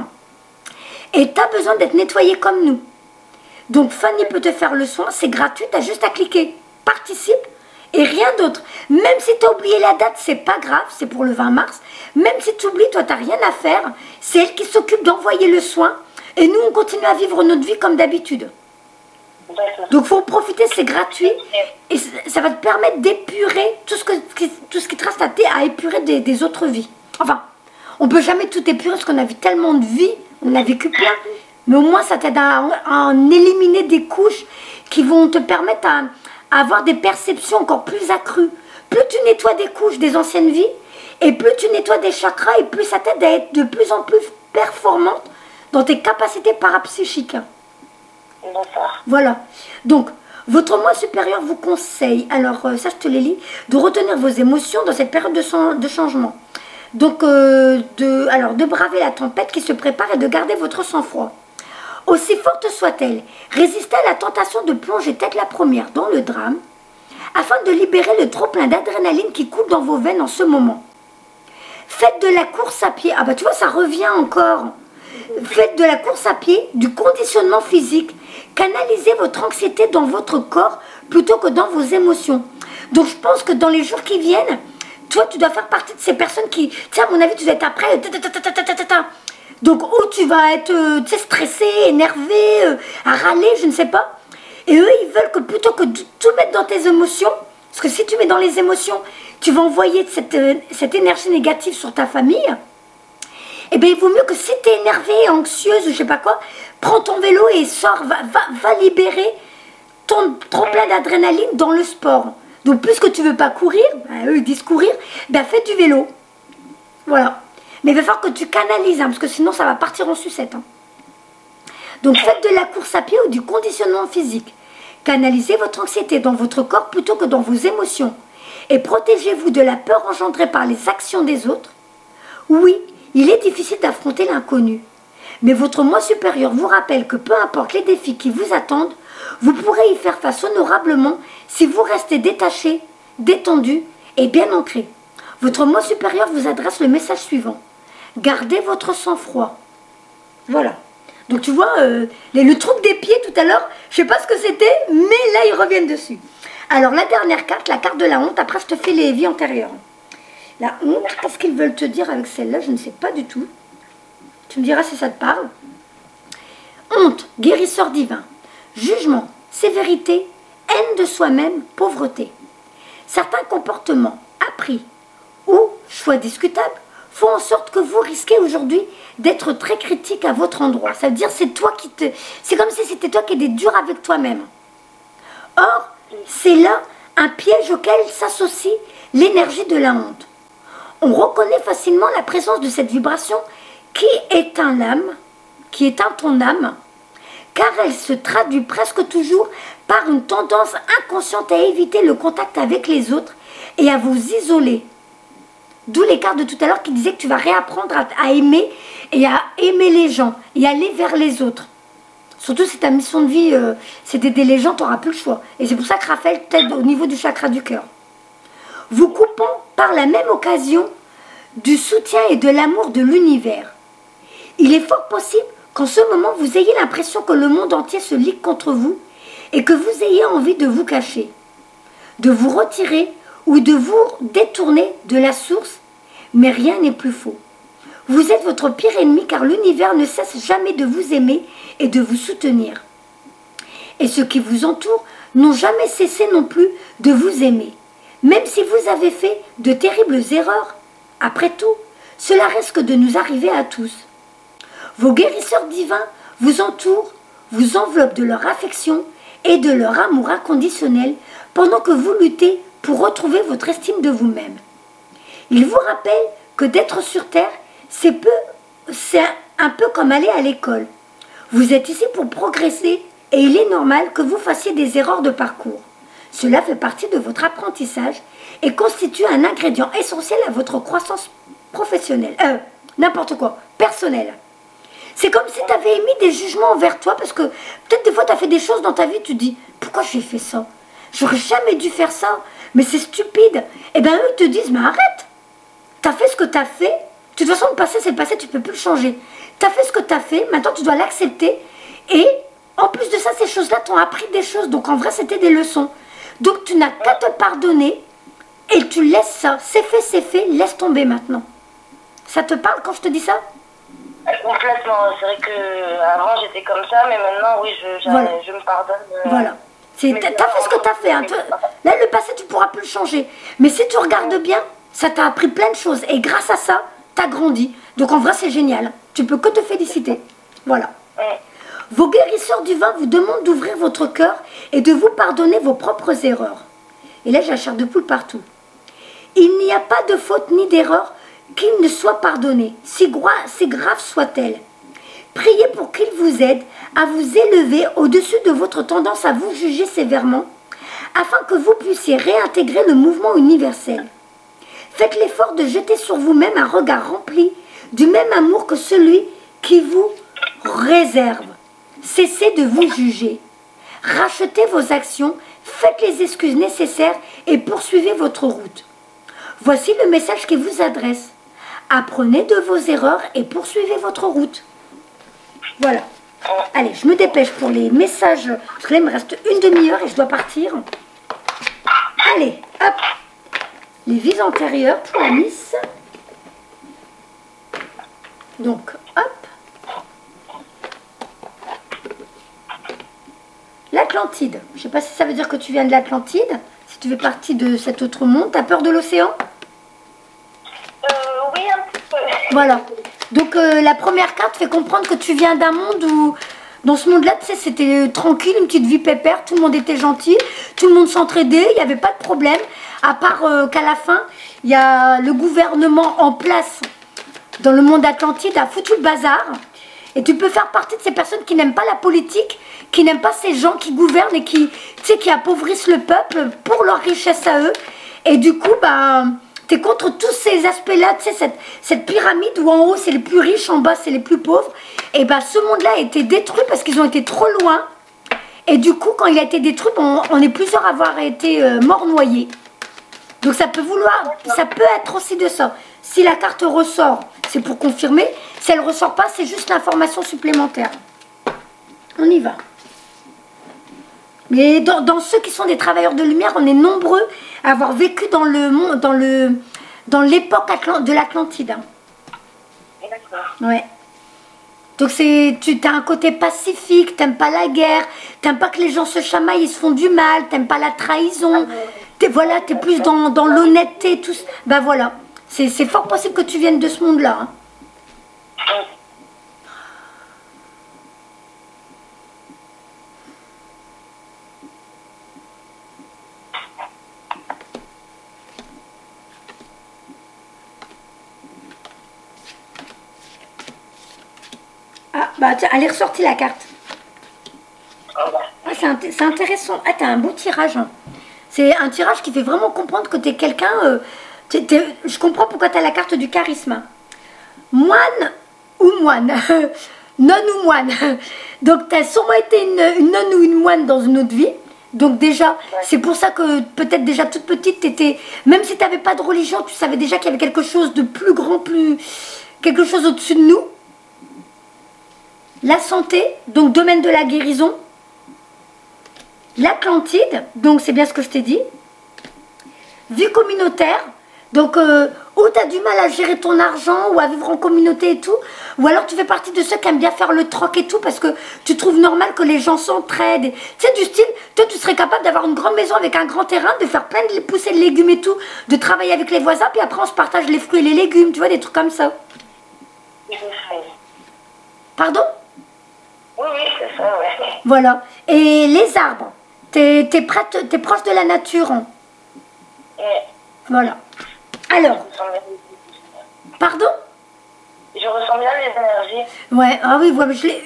Et tu as besoin d'être nettoyé comme nous. Donc Fanny peut te faire le soin, c'est gratuit, tu as juste à cliquer. Participe. Et rien d'autre. Même si tu as oublié la date, c'est pas grave, c'est pour le 20 mars. Même si tu oublies, toi, tu n'as rien à faire. C'est elle qui s'occupe d'envoyer le soin. Et nous, on continue à vivre notre vie comme d'habitude. Donc, il faut en profiter, c'est gratuit. Et ça va te permettre d'épurer tout ce qui te reste à épurer des autres vies. Enfin, on ne peut jamais tout épurer parce qu'on a vu tellement de vies, on a vécu plein. Mais au moins, ça t'aide à en éliminer des couches qui vont te permettre à avoir des perceptions encore plus accrues. Plus tu nettoies des couches des anciennes vies, et plus tu nettoies des chakras, et plus ça t'aide à être de plus en plus performante dans tes capacités parapsychiques. Voilà. Donc, votre moi supérieur vous conseille, alors ça je te les lis, de retenir vos émotions dans cette période de changement. Donc, de braver la tempête qui se prépare et de garder votre sang-froid. Aussi forte soit-elle, résistez à la tentation de plonger tête la première dans le drame, afin de libérer le trop-plein d'adrénaline qui coule dans vos veines en ce moment. Faites de la course à pied, ah bah tu vois ça revient encore, faites de la course à pied, du conditionnement physique, canalisez votre anxiété dans votre corps plutôt que dans vos émotions. Donc je pense que dans les jours qui viennent, toi tu dois faire partie de ces personnes qui, tiens à mon avis tu dois être après, donc où tu vas être stressé, énervé, à râler, je ne sais pas. Et eux, ils veulent que plutôt que de tout mettre dans tes émotions, parce que si tu mets dans les émotions, tu vas envoyer cette énergie négative sur ta famille. Eh bien, il vaut mieux que si tu es énervé, anxieuse, ou je sais pas quoi, prends ton vélo et sors, va libérer ton trop-plein d'adrénaline dans le sport. Donc, puisque tu veux pas courir, eux ils disent courir, ben fais du vélo. Voilà. Mais il va falloir que tu canalises, hein, parce que sinon ça va partir en sucette. Hein. Donc faites de la course à pied ou du conditionnement physique. Canalisez votre anxiété dans votre corps plutôt que dans vos émotions. Et protégez-vous de la peur engendrée par les actions des autres. Oui, il est difficile d'affronter l'inconnu. Mais votre moi supérieur vous rappelle que peu importe les défis qui vous attendent, vous pourrez y faire face honorablement si vous restez détaché, détendu et bien ancré. Votre moi supérieur vous adresse le message suivant. Gardez votre sang-froid. Voilà. Donc tu vois, le truc des pieds tout à l'heure, je ne sais pas ce que c'était, mais là ils reviennent dessus. Alors la dernière carte, la carte de la honte, après je te fais les vies antérieures. La honte, qu'est-ce qu'ils veulent te dire avec celle-là? Je ne sais pas du tout. Tu me diras si ça te parle. Honte, guérisseur divin. Jugement, sévérité, haine de soi-même, pauvreté. Certains comportements appris ou choix discutables font en sorte que vous risquez aujourd'hui d'être très critique à votre endroit. Ça veut dire c'est toi qui te... C'est comme si c'était toi qui étais dur avec toi-même. Or, c'est là un piège auquel s'associe l'énergie de la honte. On reconnaît facilement la présence de cette vibration qui éteint l'âme, qui éteint ton âme, car elle se traduit presque toujours par une tendance inconsciente à éviter le contact avec les autres et à vous isoler. D'où les cartes de tout à l'heure qui disaient que tu vas réapprendre à aimer et à aimer les gens et aller vers les autres. Surtout si ta mission de vie, c'est d'aider les gens, tu n'auras plus le choix. Et c'est pour ça que Raphaël t'aide au niveau du chakra du cœur. Vous coupant par la même occasion du soutien et de l'amour de l'univers. Il est fort possible qu'en ce moment, vous ayez l'impression que le monde entier se ligue contre vous et que vous ayez envie de vous cacher, de vous retirer ou de vous détourner de la source, mais rien n'est plus faux. Vous êtes votre pire ennemi car l'univers ne cesse jamais de vous aimer et de vous soutenir. Et ceux qui vous entourent n'ont jamais cessé non plus de vous aimer. Même si vous avez fait de terribles erreurs, après tout, cela risque de nous arriver à tous. Vos guérisseurs divins vous entourent, vous enveloppent de leur affection et de leur amour inconditionnel pendant que vous luttez pour retrouver votre estime de vous-même. Ils vous rappellent que d'être sur Terre, c'est un peu comme aller à l'école. Vous êtes ici pour progresser et il est normal que vous fassiez des erreurs de parcours. Cela fait partie de votre apprentissage et constitue un ingrédient essentiel à votre croissance professionnelle. N'importe quoi, personnelle. C'est comme si tu avais émis des jugements envers toi parce que peut-être des fois tu as fait des choses dans ta vie, tu te dis « Pourquoi j'ai fait ça? J'aurais jamais dû faire ça, mais c'est stupide. » Et bien eux te disent « Mais arrête, tu as fait ce que tu as fait. De toute façon, le passé c'est le passé, tu ne peux plus le changer. Tu as fait ce que tu as fait, maintenant tu dois l'accepter. Et en plus de ça, ces choses-là t'ont appris des choses. Donc en vrai, c'était des leçons. Donc tu n'as qu'à te pardonner et tu laisses ça. C'est fait, laisse tomber maintenant. » Ça te parle quand je te dis ça? Complètement. C'est vrai que avant j'étais comme ça, mais maintenant, oui, Voilà. je me pardonne. Voilà. T'as fait ce que t'as fait. Hein. Là, le passé, tu pourras plus le changer. Mais si tu regardes bien, ça t'a appris plein de choses. Et grâce à ça, t'as grandi. Donc en vrai, c'est génial. Tu peux que te féliciter. Voilà. Vos guérisseurs du vin vous demandent d'ouvrir votre cœur et de vous pardonner vos propres erreurs. Et là, j'ai la chair de poule partout. Il n'y a pas de faute ni d'erreur qu'il ne soit pardonné, si grave soit-elle. Priez pour qu'il vous aide à vous élever au-dessus de votre tendance à vous juger sévèrement, afin que vous puissiez réintégrer le mouvement universel. Faites l'effort de jeter sur vous-même un regard rempli du même amour que celui qui vous réserve. Cessez de vous juger. Rachetez vos actions, faites les excuses nécessaires et poursuivez votre route. Voici le message qui vous adresse. Apprenez de vos erreurs et poursuivez votre route. Voilà. Allez, je me dépêche pour les messages. Parce que là, il me reste une demi-heure et je dois partir. Allez, hop. Les vies antérieures pour la Miss. Donc, hop. L'Atlantide. Je ne sais pas si ça veut dire que tu viens de l'Atlantide. Si tu fais partie de cet autre monde. T'as peur de l'océan? Oui, un petit peu. Voilà. Donc la première carte fait comprendre que tu viens d'un monde où, dans ce monde-là, tu sais, c'était tranquille, une petite vie pépère, tout le monde était gentil, tout le monde s'entraidait, il n'y avait pas de problème, à part qu'à la fin, il y a le gouvernement en place dans le monde Atlantide a foutu le bazar. Et tu peux faire partie de ces personnes qui n'aiment pas la politique, qui n'aiment pas ces gens qui gouvernent et qui, tu sais, qui appauvrissent le peuple pour leur richesse à eux. Et du coup, bah... T'es contre tous ces aspects-là, tu sais, cette pyramide où en haut c'est les plus riches, en bas c'est les plus pauvres. Et bien ce monde-là a été détruit parce qu'ils ont été trop loin. Et du coup, quand il a été détruit, on est plusieurs à avoir été morts noyés. Donc ça peut être aussi de ça. Si la carte ressort, c'est pour confirmer. Si elle ne ressort pas, c'est juste l'information supplémentaire. On y va. Mais dans ceux qui sont des travailleurs de lumière, on est nombreux à avoir vécu dans le monde, dans l'époque de l'Atlantide. D'accord. Ouais. Donc tu as un côté pacifique, t'aimes pas la guerre, t'aimes pas que les gens se chamaillent, ils se font du mal, t'aimes pas la trahison. Voilà, t'es plus dans l'honnêteté, tout. Ben voilà, c'est fort possible que tu viennes de ce monde-là. Hein. Ah, bah tiens, elle est ressortie la carte. Ah, c'est intéressant. Ah, t'as un beau tirage. Hein. C'est un tirage qui fait vraiment comprendre que t'es quelqu'un... je comprends pourquoi t'as la carte du charisme. Moine ou moine. Nonne ou moine. Donc, t'as sûrement été une nonne ou une moine dans une autre vie. Donc déjà, c'est pour ça que peut-être déjà toute petite, t'étais... Même si t'avais pas de religion, tu savais déjà qu'il y avait quelque chose de plus grand, quelque chose au-dessus de nous. La santé, donc domaine de la guérison. L'Atlantide, donc c'est bien ce que je t'ai dit. Vie communautaire, donc où tu as du mal à gérer ton argent ou à vivre en communauté et tout. Ou alors tu fais partie de ceux qui aiment bien faire le troc et tout parce que tu trouves normal que les gens s'entraident. Tu sais, du style, toi tu serais capable d'avoir une grande maison avec un grand terrain, de faire plein de pousser de légumes et tout, de travailler avec les voisins, puis après on se partage les fruits et les légumes, tu vois, des trucs comme ça. Pardon? Oui, c'est ça, ouais. Voilà. Et les arbres, t'es proche de la nature. Hein. Ouais. Voilà. Alors. Pardon? Je ressens bien les énergies. Ouais, ah oui,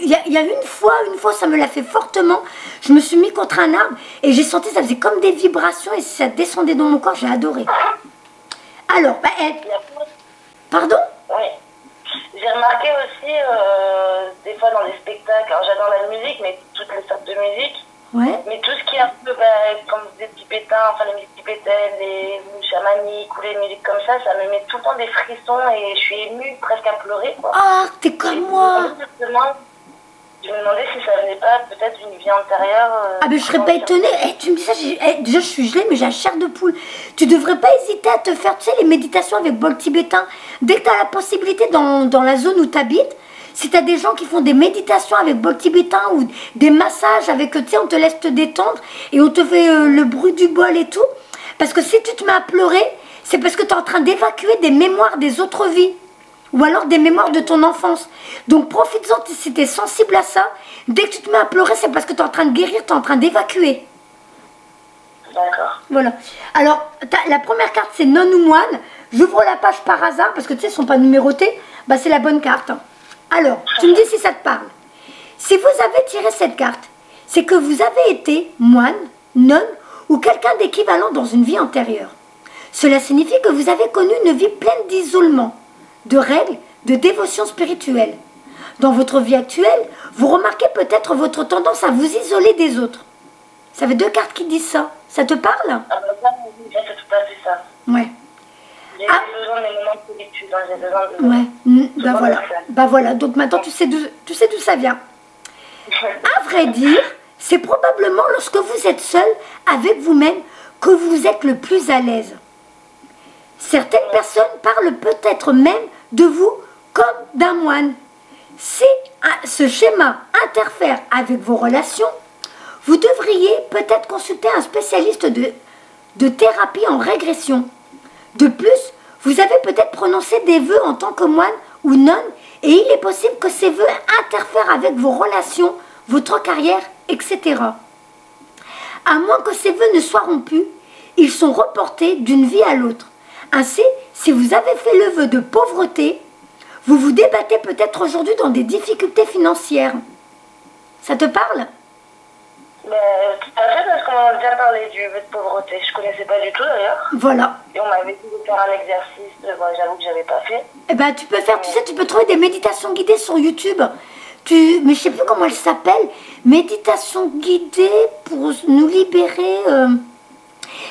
il y a une fois, ça me l'a fait fortement. Je me suis mis contre un arbre et j'ai senti, ça faisait comme des vibrations et ça descendait dans mon corps, j'ai adoré. Alors, bah, pardon? Oui. J'ai remarqué aussi, des fois dans les spectacles, alors j'adore la musique, mais toutes les sortes de musique. Ouais. Mais tout ce qui est un peu, comme des petits pétins, enfin les musiques tibétaines, les musiques chamaniques ou les musiques comme ça me met tout le temps des frissons et je suis émue presque à pleurer, quoi. Ah, t'es comme moi. Je me demandais si ça venait pas peut-être d'une vie antérieure. Ah ben je serais pas étonnée. Tu me dis ça, déjà je suis gelée mais j'ai la chair de poule. Tu devrais pas hésiter à te faire, tu sais, les méditations avec bol tibétain. Dès que tu as la possibilité dans la zone où tu habites, si tu as des gens qui font des méditations avec bol tibétain ou des massages avec, tu sais, on te laisse te détendre et on te fait le bruit du bol et tout. Parce que si tu te mets à pleurer, c'est parce que tu es en train d'évacuer des mémoires des autres vies. Ou alors des mémoires de ton enfance. Donc profites-en si tu es sensible à ça. Dès que tu te mets à pleurer, c'est parce que tu es en train de guérir, tu es en train d'évacuer. D'accord. Voilà. Alors, la première carte, c'est non ou moine. J'ouvre la page par hasard, parce que tu sais, ils ne sont pas numérotés. Bah, c'est la bonne carte. Alors, tu me dis si ça te parle. Si vous avez tiré cette carte, c'est que vous avez été moine, nonne ou quelqu'un d'équivalent dans une vie antérieure. Cela signifie que vous avez connu une vie pleine d'isolement, de règles, de dévotion spirituelle. Dans votre vie actuelle, vous remarquez peut-être votre tendance à vous isoler des autres. Ça fait 2 cartes qui disent ça. Ça te parle? Ah bah ça, c'est tout à fait ça. Ouais. J'ai besoin de mes moments de solitude, hein, j'ai besoin de... Ouais, bah voilà. Bah voilà, donc maintenant tu sais d'où ça vient. À vrai dire, c'est probablement lorsque vous êtes seul avec vous-même que vous êtes le plus à l'aise. Certaines personnes parlent peut-être même de vous comme d'un moine. Si ce schéma interfère avec vos relations, vous devriez peut-être consulter un spécialiste de thérapie en régression. De plus, vous avez peut-être prononcé des vœux en tant que moine ou nonne et il est possible que ces vœux interfèrent avec vos relations, votre carrière, etc. À moins que ces vœux ne soient rompus, ils sont reportés d'une vie à l'autre. Ainsi, si vous avez fait le vœu de pauvreté, vous vous débattez peut-être aujourd'hui dans des difficultés financières. Ça te parle? Mais tout à fait, parce qu'on a déjà parlé du vœu de pauvreté. Je connaissais pas du tout d'ailleurs. Voilà. Et on m'avait dit de faire un exercice, bon, j'avoue que j'avais pas fait. Eh ben, tu peux faire, tu sais, tu peux trouver des méditations guidées sur YouTube. Mais je sais plus comment elles s'appellent. Méditation guidée pour nous libérer.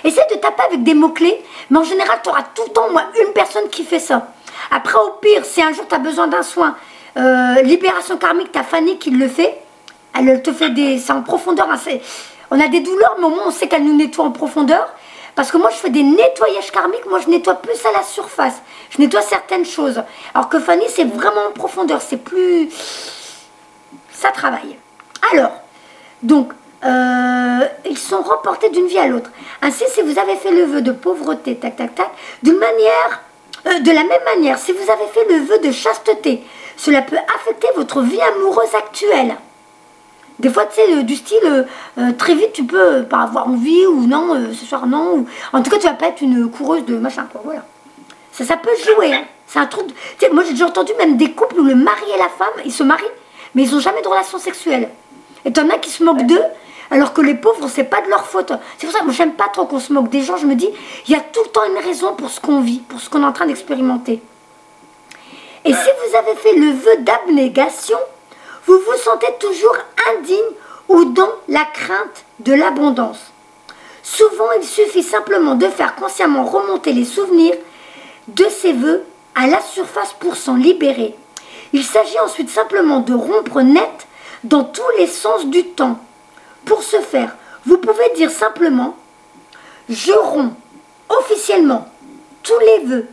Essaie de taper avec des mots-clés, mais en général, tu auras tout le temps, moi, une personne qui fait ça. Après, au pire, si un jour tu as besoin d'un soin, libération karmique, tu as Fanny qui le fait. Elle te fait des... C'est en profondeur. Hein, on a des douleurs, mais au moins, on sait qu'elle nous nettoie en profondeur. Parce que moi, je fais des nettoyages karmiques. Moi, je nettoie plus à la surface. Je nettoie certaines choses. Alors que Fanny, c'est vraiment en profondeur. C'est plus... Ça travaille. Alors, donc... ils sont reportés d'une vie à l'autre. Ainsi, si vous avez fait le vœu de pauvreté, tac, tac, tac, de la même manière, si vous avez fait le vœu de chasteté, cela peut affecter votre vie amoureuse actuelle. Des fois, tu sais, du style, très vite, tu peux pas avoir envie, ou non, ce soir, non. Ou... En tout cas, tu vas pas être une coureuse de machin, quoi, voilà. Ça peut jouer, hein. C'est un truc... Tu sais, moi, j'ai déjà entendu même des couples où le mari et la femme, ils se marient, mais ils n'ont jamais de relation sexuelle. Et t'en as qui se moquent d'eux, alors que les pauvres, c'est pas de leur faute. C'est pour ça que moi, j'aime pas trop qu'on se moque des gens. Je me dis, il y a tout le temps une raison pour ce qu'on vit, pour ce qu'on est en train d'expérimenter. Et si vous avez fait le vœu d'abnégation, vous vous sentez toujours indigne ou dans la crainte de l'abondance. Souvent, il suffit simplement de faire consciemment remonter les souvenirs de ces vœux à la surface pour s'en libérer. Il s'agit ensuite simplement de rompre net dans tous les sens du temps. Pour ce faire, vous pouvez dire simplement « Je romps officiellement tous les vœux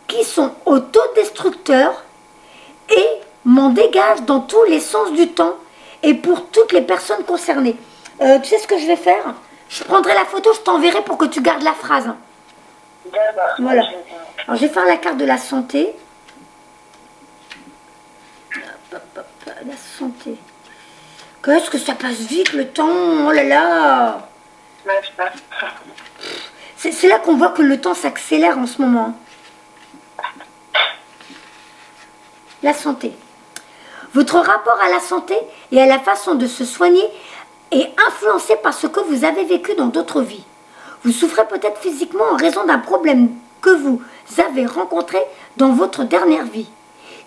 qui sont autodestructeurs et m'en dégage dans tous les sens du temps et pour toutes les personnes concernées. » Tu sais ce que je vais faire? Je prendrai la photo, je t'enverrai pour que tu gardes la phrase. D'accord. Voilà. Alors, je vais faire la carte de la santé. La santé. Qu'est-ce que ça passe vite le temps? Oh là là! C'est là qu'on voit que le temps s'accélère en ce moment. La santé. Votre rapport à la santé et à la façon de se soigner est influencé par ce que vous avez vécu dans d'autres vies. Vous souffrez peut-être physiquement en raison d'un problème que vous avez rencontré dans votre dernière vie.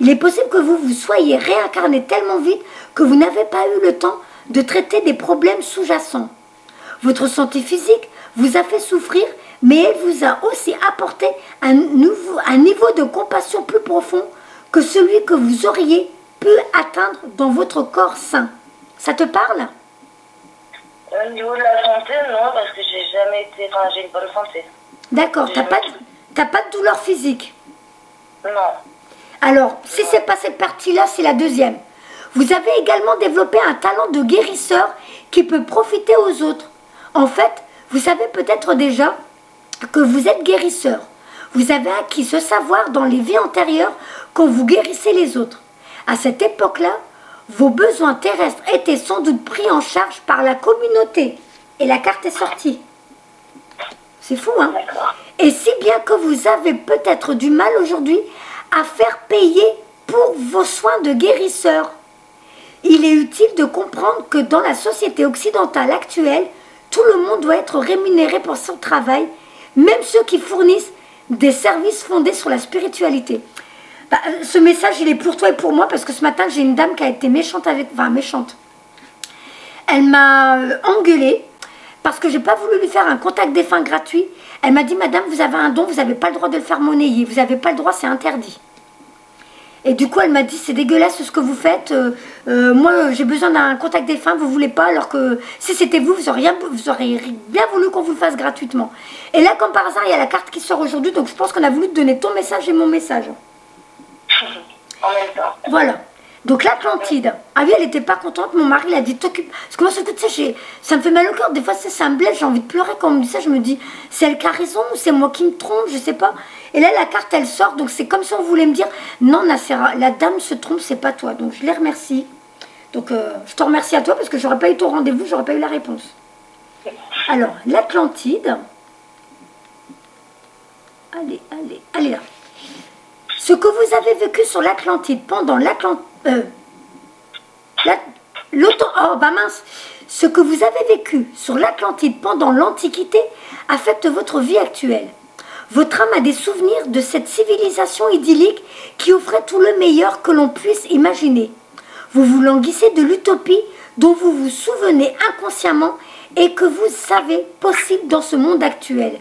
Il est possible que vous vous soyez réincarné tellement vite que vous n'avez pas eu le temps de traiter des problèmes sous-jacents. Votre santé physique vous a fait souffrir, mais elle vous a aussi apporté un niveau de compassion plus profond que celui que vous auriez pu atteindre dans votre corps sain. Ça te parle? Au niveau de la santé, non, parce que j'ai jamais été... Enfin, j'ai une bonne santé. D'accord, t'as pas de douleur physique? Non. Alors, si ce n'est pas cette partie-là, c'est la deuxième. Vous avez également développé un talent de guérisseur qui peut profiter aux autres. En fait, vous savez peut-être déjà que vous êtes guérisseur. Vous avez acquis ce savoir dans les vies antérieures quand vous guérissez les autres. À cette époque-là, vos besoins terrestres étaient sans doute pris en charge par la communauté. Et la carte est sortie. C'est fou, hein? Et si bien que vous avez peut-être du mal aujourd'hui à faire payer pour vos soins de guérisseur. Il est utile de comprendre que dans la société occidentale actuelle, tout le monde doit être rémunéré pour son travail, même ceux qui fournissent des services fondés sur la spiritualité. Bah, ce message, il est pour toi et pour moi, parce que ce matin, j'ai une dame qui a été méchante avec... Enfin, méchante. Elle m'a engueulée, parce que je n'ai pas voulu lui faire un contact défunt gratuit. Elle m'a dit, madame, vous avez un don, vous n'avez pas le droit de le faire monnayer. Vous n'avez pas le droit, c'est interdit. Et du coup, elle m'a dit, c'est dégueulasse ce que vous faites. Moi, j'ai besoin d'un contact défunt, vous ne voulez pas, alors que si c'était vous, vous auriez bien voulu qu'on vous le fasse gratuitement. Et là, comme par hasard, il y a la carte qui sort aujourd'hui, donc je pense qu'on a voulu te donner ton message et mon message. En même temps. Voilà. Donc l'Atlantide, ah oui, elle n'était pas contente, mon mari l'a dit, t'occupe. Parce que moi, tu sais, ça me fait mal au cœur, des fois, ça me blesse, j'ai envie de pleurer quand on me dit ça, je me dis, c'est elle qui a raison ou c'est moi qui me trompe, je sais pas. Et là, la carte, elle sort, donc c'est comme si on voulait me dire, non, Nacera, la dame se trompe, c'est pas toi. Donc je les remercie. Donc je te remercie à toi, parce que j'aurais pas eu ton rendez-vous, j'aurais pas eu la réponse. Alors, l'Atlantide, allez là. Ce que vous avez vécu sur l'Atlantide pendant Ce que vous avez vécu sur l'Atlantide pendant l'Antiquité affecte votre vie actuelle. Votre âme a des souvenirs de cette civilisation idyllique qui offrait tout le meilleur que l'on puisse imaginer. Vous vous languissez de l'utopie dont vous vous souvenez inconsciemment et que vous savez possible dans ce monde actuel.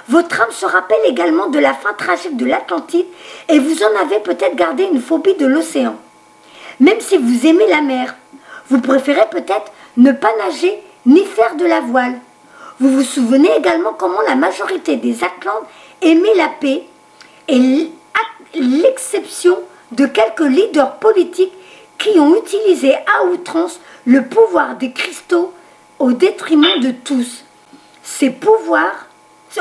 Votre âme se rappelle également de la fin tragique de l'Atlantide et vous en avez peut-être gardé une phobie de l'océan. Même si vous aimez la mer, vous préférez peut-être ne pas nager ni faire de la voile. Vous vous souvenez également comment la majorité des Atlantes aimaient la paix et l'exception de quelques leaders politiques qui ont utilisé à outrance le pouvoir des cristaux au détriment de tous. Ces pouvoirs...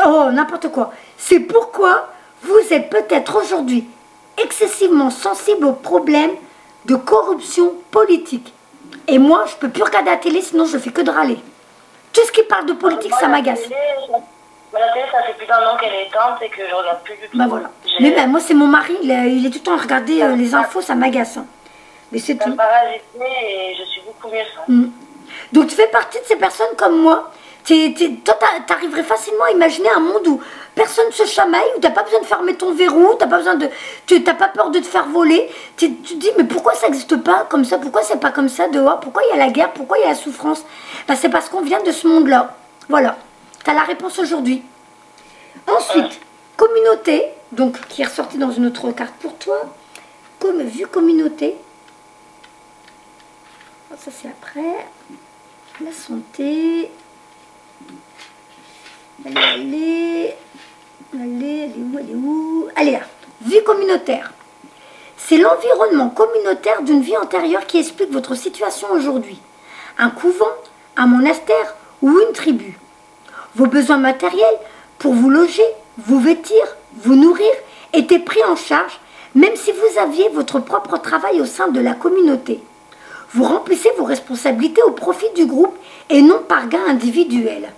Oh, n'importe quoi. C'est pourquoi vous êtes peut-être aujourd'hui excessivement sensible aux problèmes de corruption politique. Et moi, je ne peux plus regarder la télé, sinon je ne fais que de râler. Tout ce qui parle de politique, ça m'agace. La télé, ça fait plus d'un an qu'elle est éteinte et que je regarde plus du tout. Bah voilà. Mais ben, moi, c'est mon mari, il est tout le temps à regarder les infos, ça m'agace. Hein. Mais c'est tout. Parasité et je suis beaucoup mieux sans. Donc tu fais partie de ces personnes comme moi. Toi, t'arriverais facilement à imaginer un monde où personne ne se chamaille, où t'as pas besoin de fermer ton verrou, t'as pas peur de te faire voler. Tu te dis, mais pourquoi ça n'existe pas comme ça? Pourquoi c'est pas comme ça dehors? Pourquoi il y a la guerre? Pourquoi il y a la souffrance? Ben, c'est parce qu'on vient de ce monde-là. Voilà. T'as la réponse aujourd'hui. Ensuite, communauté, donc qui est ressortie dans une autre carte pour toi. Comme vue communauté. Ça c'est après. La santé. Elle est où? Allez là, vie communautaire. C'est l'environnement communautaire d'une vie antérieure qui explique votre situation aujourd'hui. Un couvent, un monastère ou une tribu. Vos besoins matériels pour vous loger, vous vêtir, vous nourrir étaient pris en charge, même si vous aviez votre propre travail au sein de la communauté. Vous remplissez vos responsabilités au profit du groupe et non par gain individuel.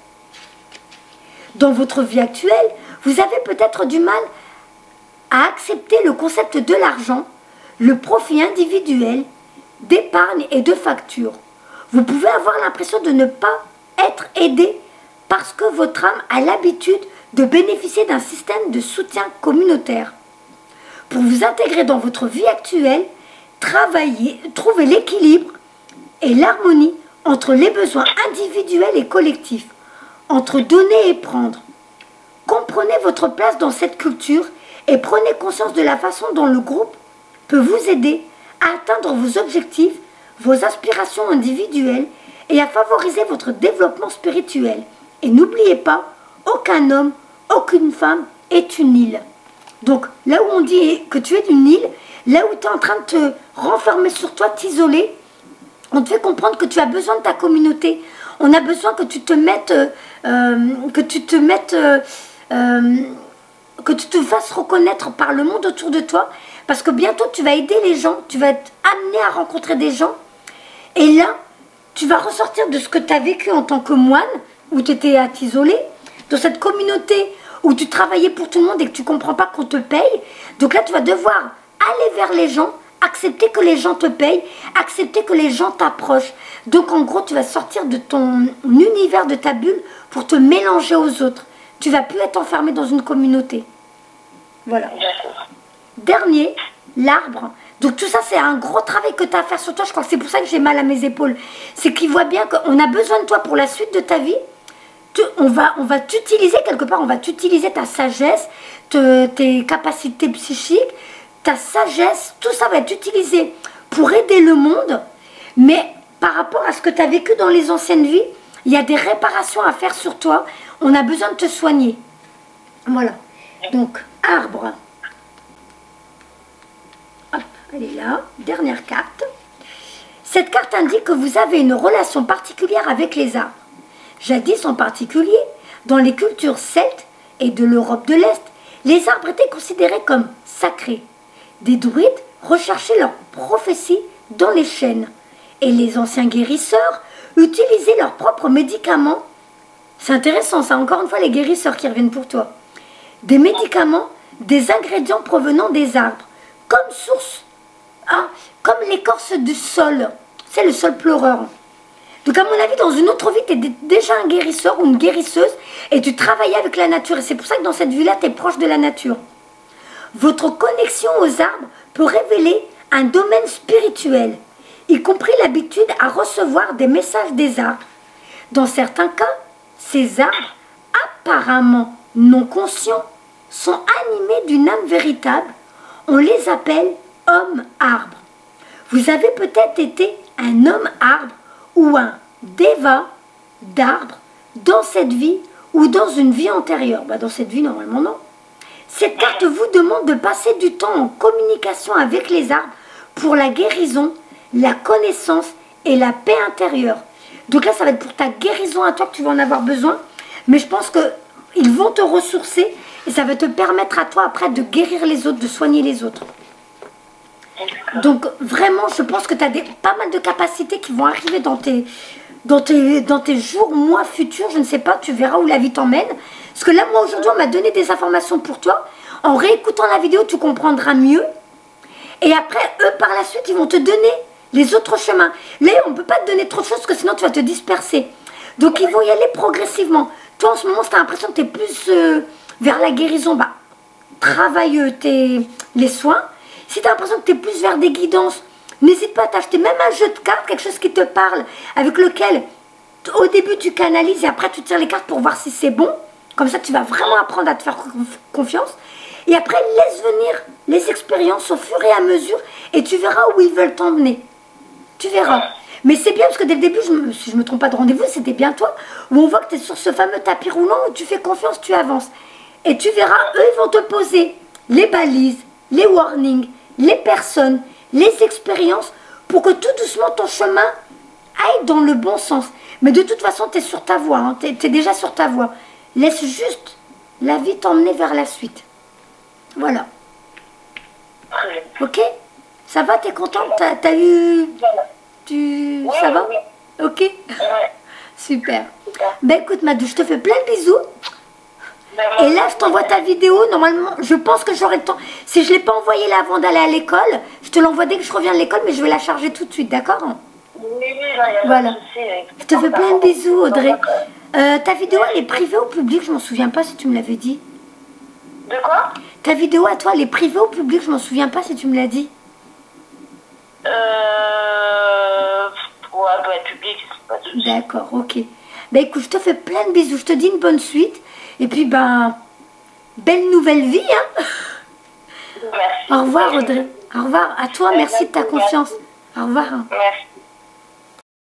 Dans votre vie actuelle, vous avez peut-être du mal à accepter le concept de l'argent, le profit individuel, d'épargne et de facture. Vous pouvez avoir l'impression de ne pas être aidé parce que votre âme a l'habitude de bénéficier d'un système de soutien communautaire. Pour vous intégrer dans votre vie actuelle, trouvez l'équilibre et l'harmonie entre les besoins individuels et collectifs, entre donner et prendre. Comprenez votre place dans cette culture et prenez conscience de la façon dont le groupe peut vous aider à atteindre vos objectifs, vos aspirations individuelles et à favoriser votre développement spirituel. Et n'oubliez pas, aucun homme, aucune femme est une île. Donc, là où on dit que tu es d'une île, là où tu es en train de te renfermer sur toi, t'isoler, on te fait comprendre que tu as besoin de ta communauté. On a besoin que tu te mettes, que tu te fasses reconnaître par le monde autour de toi. Parce que bientôt, tu vas aider les gens, tu vas être amené à rencontrer des gens. Et là, tu vas ressortir de ce que tu as vécu en tant que moine, où tu étais à t'isoler, dans cette communauté où tu travaillais pour tout le monde et que tu ne comprends pas qu'on te paye. Donc là, tu vas devoir aller vers les gens, accepter que les gens te payent, accepter que les gens t'approchent. Donc en gros, tu vas sortir de ton univers, de ta bulle, pour te mélanger aux autres. Tu ne vas plus être enfermé dans une communauté. Voilà. Dernier, l'arbre. Donc tout ça, c'est un gros travail que tu as à faire sur toi. Je crois que c'est pour ça que j'ai mal à mes épaules. C'est qu'il voit bien qu'on a besoin de toi pour la suite de ta vie. On va t'utiliser quelque part, on va t'utiliser ta sagesse, tes capacités psychiques, ta sagesse, tout ça va être utilisé pour aider le monde. Mais par rapport à ce que tu as vécu dans les anciennes vies, il y a des réparations à faire sur toi. On a besoin de te soigner. Voilà. Donc, arbre. Hop, elle est là. Dernière carte. Cette carte indique que vous avez une relation particulière avec les arbres. Jadis en particulier, dans les cultures celtes et de l'Europe de l'Est, les arbres étaient considérés comme sacrés. Des druides recherchaient leur prophétie dans les chênes. Et les anciens guérisseurs utilisaient leurs propres médicaments. C'est intéressant ça, encore une fois les guérisseurs qui reviennent pour toi. Des médicaments, des ingrédients provenant des arbres, comme source, comme l'écorce du sol. C'est le sol pleureur. Donc à mon avis, dans une autre vie, tu es déjà un guérisseur ou une guérisseuse et tu travailles avec la nature. Et c'est pour ça que dans cette vie-là, tu es proche de la nature. Votre connexion aux arbres peut révéler un domaine spirituel, y compris l'habitude à recevoir des messages des arbres. Dans certains cas, ces arbres, apparemment non conscients, sont animés d'une âme véritable. On les appelle hommes-arbres. Vous avez peut-être été un homme-arbre ou un déva d'arbre dans cette vie ou dans une vie antérieure. Dans cette vie, normalement, non. Cette carte vous demande de passer du temps en communication avec les arbres pour la guérison, la connaissance et la paix intérieure. Donc là, ça va être pour ta guérison à toi que tu vas en avoir besoin. Mais je pense qu'ils vont te ressourcer et ça va te permettre à toi après de guérir les autres, de soigner les autres. Donc vraiment, je pense que tu as pas mal de capacités qui vont arriver dans tes jours, mois futurs. Je ne sais pas, tu verras où la vie t'emmène. Parce que là, moi, aujourd'hui, on m'a donné des informations pour toi. En réécoutant la vidéo, tu comprendras mieux. Et après, eux, par la suite, ils vont te donner les autres chemins. Là, on ne peut pas te donner trop de choses, parce que sinon, tu vas te disperser. Donc, ils vont y aller progressivement. Toi, en ce moment, si tu as l'impression que tu es plus vers la guérison, travaille les soins. Si tu as l'impression que tu es plus vers des guidances, n'hésite pas à t'acheter même un jeu de cartes, quelque chose qui te parle, avec lequel, au début, tu canalises et après, tu tires les cartes pour voir si c'est bon. Comme ça, tu vas vraiment apprendre à te faire confiance. Et après, laisse venir les expériences au fur et à mesure et tu verras où ils veulent t'emmener. Tu verras. Mais c'est bien parce que dès le début, si je ne me trompe pas de rendez-vous, c'était bien toi, où on voit que tu es sur ce fameux tapis roulant où tu fais confiance, tu avances. Et tu verras, eux, ils vont te poser les balises, les warnings, les personnes, les expériences pour que tout doucement ton chemin aille dans le bon sens. Mais de toute façon, tu es sur ta voie, hein, tu es déjà sur ta voie. Laisse juste la vie t'emmener vers la suite. Voilà. Ok? Ça va? T'es contente? T'as eu... Ça va? Ok? Super. Ben écoute Madou, je te fais plein de bisous. Et là, je t'envoie ta vidéo. Normalement, je pense que j'aurai le temps. Si je ne l'ai pas envoyée là avant d'aller à l'école, je te l'envoie dès que je reviens de l'école, mais je vais la charger tout de suite, d'accord? Voilà. Je te fais plein de bisous, Audrey. Ta vidéo, elle est privée ou publique? Je m'en souviens pas si tu me l'avais dit. De quoi? Ta vidéo à toi, elle est privée ou publique? Je m'en souviens pas si tu me l'as dit. Ouais, elle doit être publique, pas de souci. D'accord, ok. Ben écoute, je te fais plein de bisous. Je te dis une bonne suite. Et puis, belle nouvelle vie, hein. Merci. Au revoir, Audrey. Au revoir. À toi, merci de ta confiance. Au revoir. Merci.